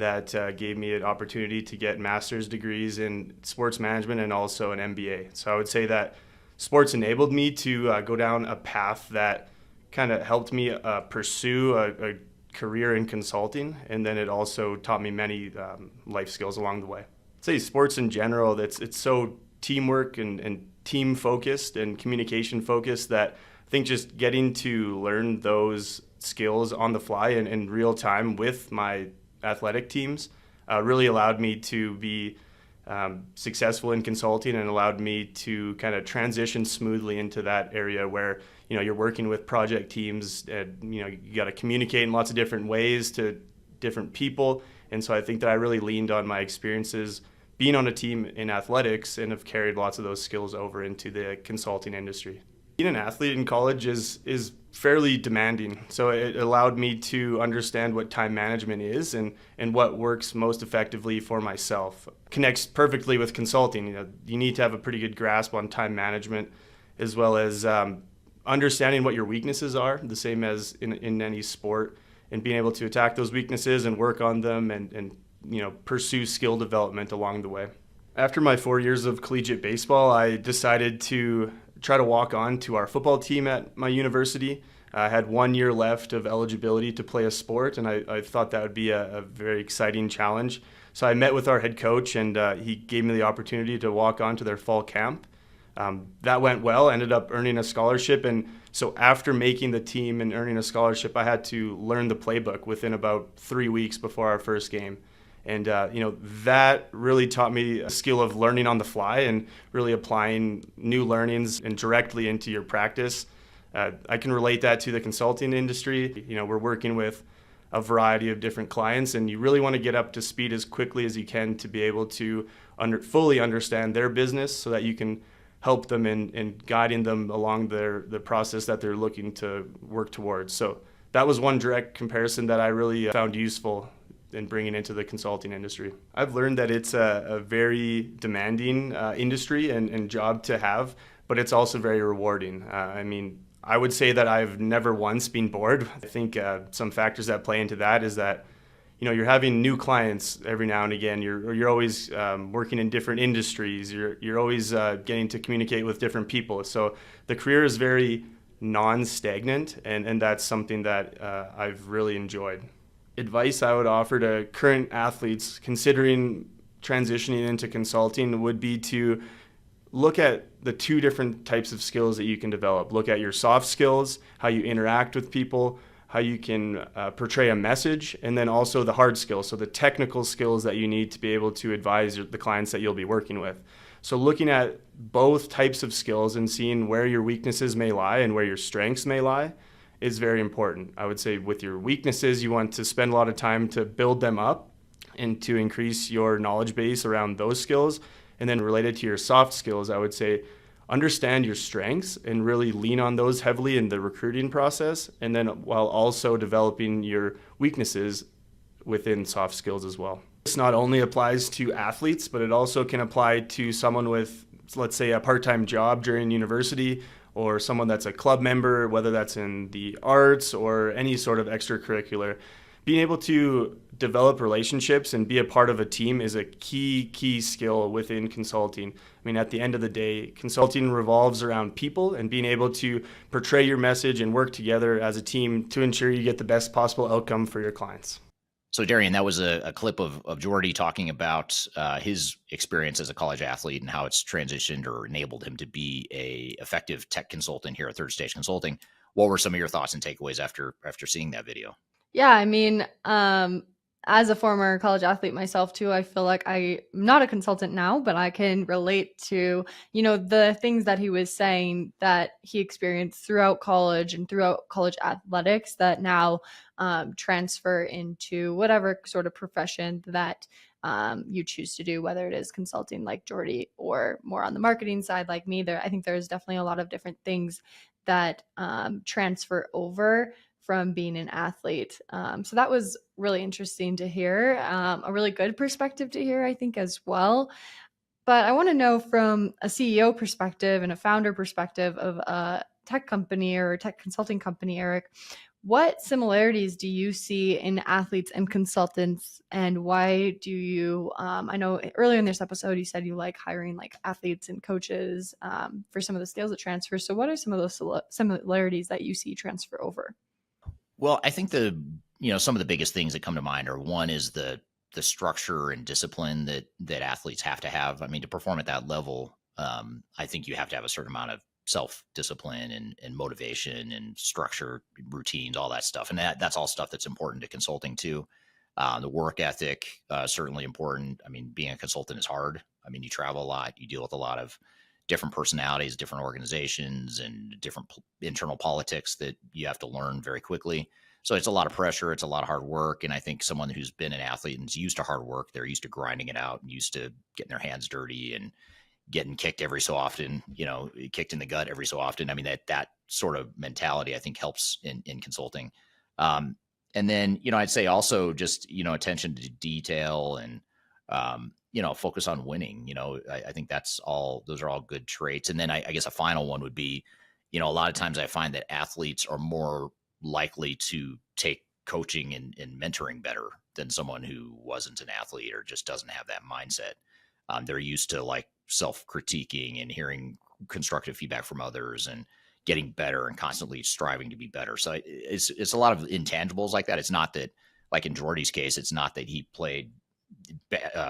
that gave me an opportunity to get master's degrees in sports management and also an MBA. So I would say that sports enabled me to go down a path that kind of helped me pursue a career in consulting, and then it also taught me many life skills along the way. I'd say sports in general, it's so teamwork and team focused and communication focused that I think just getting to learn those skills on the fly and in real time with my athletic teams really allowed me to be successful in consulting and allowed me to kind of transition smoothly into that area where, you know, you're working with project teams and, you know, you got to communicate in lots of different ways to different people. And so I think that I really leaned on my experiences being on a team in athletics and have carried lots of those skills over into the consulting industry. Being an athlete in college is fairly demanding. So it allowed me to understand what time management is and what works most effectively for myself. Connects perfectly with consulting. You know, you need to have a pretty good grasp on time management as well as understanding what your weaknesses are, the same as in any sport, and being able to attack those weaknesses and work on them and you know, pursue skill development along the way. After my 4 years of collegiate baseball, I decided to try to walk on to our football team at my university. I had 1 year left of eligibility to play a sport, and I thought that would be a very exciting challenge. So I met with our head coach, and he gave me the opportunity to walk on to their fall camp. That went well, ended up earning a scholarship, and so after making the team and earning a scholarship, I had to learn the playbook within about 3 weeks before our first game. And, you know, that really taught me a skill of learning on the fly and really applying new learnings and directly into your practice. I can relate that to the consulting industry. You know, we're working with a variety of different clients, and you really want to get up to speed as quickly as you can to be able to fully understand their business so that you can help them in guiding them along the process that they're looking to work towards. So that was one direct comparison that I really found useful in bringing into the consulting industry. I've learned that it's a very demanding industry and job to have, but it's also very rewarding. I mean, I would say that I've never once been bored. I think some factors that play into that is that, you know, you're having new clients every now and again. You're always working in different industries. You're always getting to communicate with different people. So the career is very non-stagnant, and that's something that I've really enjoyed. Advice I would offer to current athletes considering transitioning into consulting would be to look at the two different types of skills that you can develop. Look at your soft skills, how you interact with people, how you can portray a message, and then also the hard skills, so the technical skills that you need to be able to advise the clients that you'll be working with. So looking at both types of skills and seeing where your weaknesses may lie and where your strengths may lie is very important. I would say with your weaknesses, you want to spend a lot of time to build them up and to increase your knowledge base around those skills. And then related to your soft skills, I would say understand your strengths and really lean on those heavily in the recruiting process. And then while also developing your weaknesses within soft skills as well. This not only applies to athletes, but it also can apply to someone with, let's say, a part-time job during university, or someone that's a club member, whether that's in the arts or any sort of extracurricular. Being able to develop relationships and be a part of a team is a key skill within consulting. I mean, at the end of the day, consulting revolves around people and being able to portray your message and work together as a team to ensure you get the best possible outcome for your clients. So, Darian, that was a clip of Geordie talking about his experience as a college athlete and how it's transitioned or enabled him to be a effective tech consultant here at Third Stage Consulting. What were some of your thoughts and takeaways after seeing that video? Yeah, I mean, as a former college athlete myself too, I feel like I'm not a consultant now, but I can relate to, the things that he was saying that he experienced throughout college and throughout college athletics that now transfer into whatever sort of profession that you choose to do, whether it is consulting like Geordie or more on the marketing side like me. I think there's definitely a lot of different things that transfer over from being an athlete. So that was really interesting to hear, a really good perspective to hear, I think, as well. But I want to know from a CEO perspective and a founder perspective of a tech company or a tech consulting company, Eric, what similarities do you see in athletes and consultants, and why do you, I know earlier in this episode, you said you like hiring like athletes and coaches for some of the skills that transfer. So what are some of those similarities that you see transfer over? Well, I think some of the biggest things that come to mind are, one is the structure and discipline that athletes have to have. I mean, to perform at that level, I think you have to have a certain amount of self-discipline and motivation and structure, routines, all that stuff. And that's all stuff that's important to consulting too. The work ethic, certainly important. I mean, being a consultant is hard. I mean, you travel a lot, you deal with a lot of different personalities, different organizations, and different internal politics that you have to learn very quickly. So it's a lot of pressure. It's a lot of hard work. And I think someone who's been an athlete and is used to hard work, they're used to grinding it out and used to getting their hands dirty and getting kicked every so often, kicked in the gut every so often. I mean, that sort of mentality, I think, helps in consulting. And then, I'd say also just, attention to detail and, focus on winning. I think those are all good traits. And then I guess a final one would be, a lot of times I find that athletes are more likely to take coaching and mentoring better than someone who wasn't an athlete or just doesn't have that mindset. They're used to like self-critiquing and hearing constructive feedback from others and getting better and constantly striving to be better. So it's a lot of intangibles like that. It's not that, like in Geordie's case, it's not that he played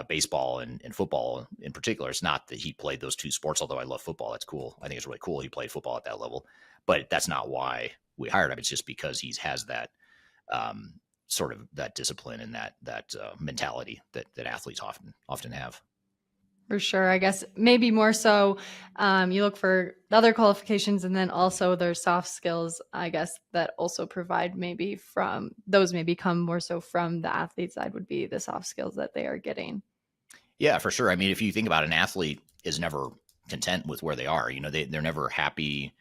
baseball and football in particular. It's not that he played those two sports, although I love football. That's cool. I think it's really cool he played football at that level. But that's not why we hired him. It's just because he has that sort of that discipline and that mentality that athletes often have. For sure. I guess maybe more so you look for the other qualifications and then also their soft skills, I guess, that also provide maybe come more so from the athlete side would be the soft skills that they are getting. Yeah, for sure. I mean, if you think about it, an athlete is never content with where they are. They're never happy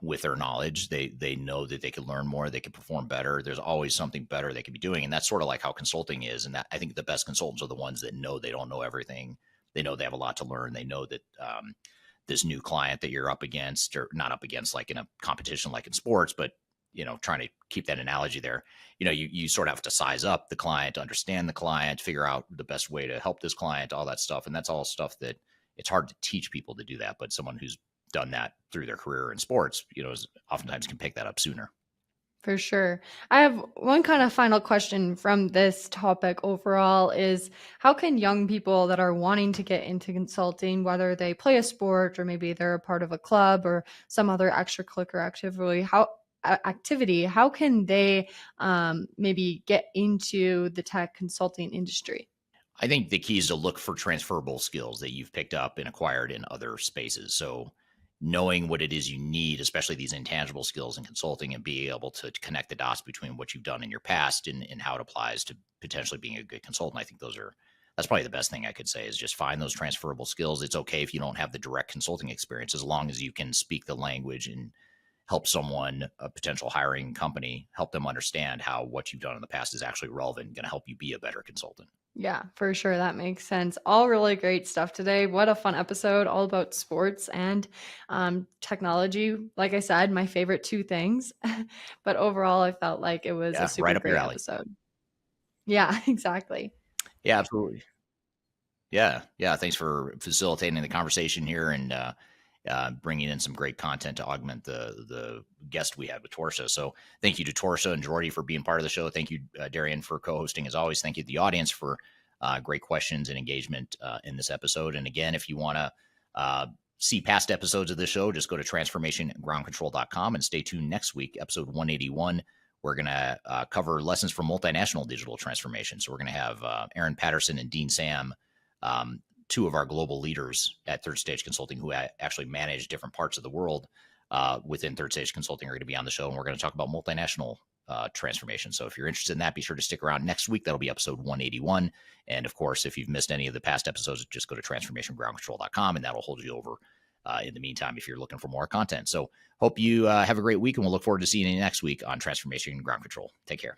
with their knowledge. They know that they can learn more, they can perform better. There's always something better they could be doing. And that's sort of like how consulting is. And that, I think the best consultants are the ones that know they don't know everything. They know they have a lot to learn. They know that this new client that you're up against, or not up against like in a competition like in sports, but trying to keep that analogy there, you sort of have to size up the client, understand the client, figure out the best way to help this client, all that stuff. And that's all stuff that it's hard to teach people to do that. But someone who's done that through their career in sports, oftentimes can pick that up sooner. For sure. I have one kind of final question from this topic overall is how can young people that are wanting to get into consulting, whether they play a sport or maybe they're a part of a club or some other extracurricular activity, how can they maybe get into the tech consulting industry? I think the key is to look for transferable skills that you've picked up and acquired in other spaces. So, knowing what it is you need, especially these intangible skills in consulting, and be able to connect the dots between what you've done in your past and how it applies to potentially being a good consultant. I think that's probably the best thing I could say, is just find those transferable skills. It's okay if you don't have the direct consulting experience, as long as you can speak the language and help someone, a potential hiring company, help them understand how what you've done in the past is actually relevant and going to help you be a better consultant. Yeah, for sure. That makes sense. All really great stuff today. What a fun episode, all about sports and technology. Like I said, my favorite two things. But overall, I felt like it was a Yeah, super right up your great alley. episode. Yeah, exactly. Yeah, absolutely. Yeah. Thanks for facilitating the conversation here and bringing in some great content to augment the guest we had with Torsha. So thank you to Torsha and Geordie for being part of the show. Thank you, Darian, for co-hosting as always. Thank you to the audience for great questions and engagement in this episode. And again, if you want to see past episodes of this show, just go to transformationgroundcontrol.com and stay tuned next week, episode 181. We're going to cover lessons from multinational digital transformation. So we're going to have Aaron Patterson and Dean Sam, two of our global leaders at Third Stage Consulting, who actually manage different parts of the world within Third Stage Consulting, are going to be on the show. And we're going to talk about multinational transformation. So if you're interested in that, be sure to stick around next week. That'll be episode 181. And of course, if you've missed any of the past episodes, just go to transformationgroundcontrol.com and that'll hold you over in the meantime if you're looking for more content. So hope you have a great week, and we'll look forward to seeing you next week on Transformation Ground Control. Take care.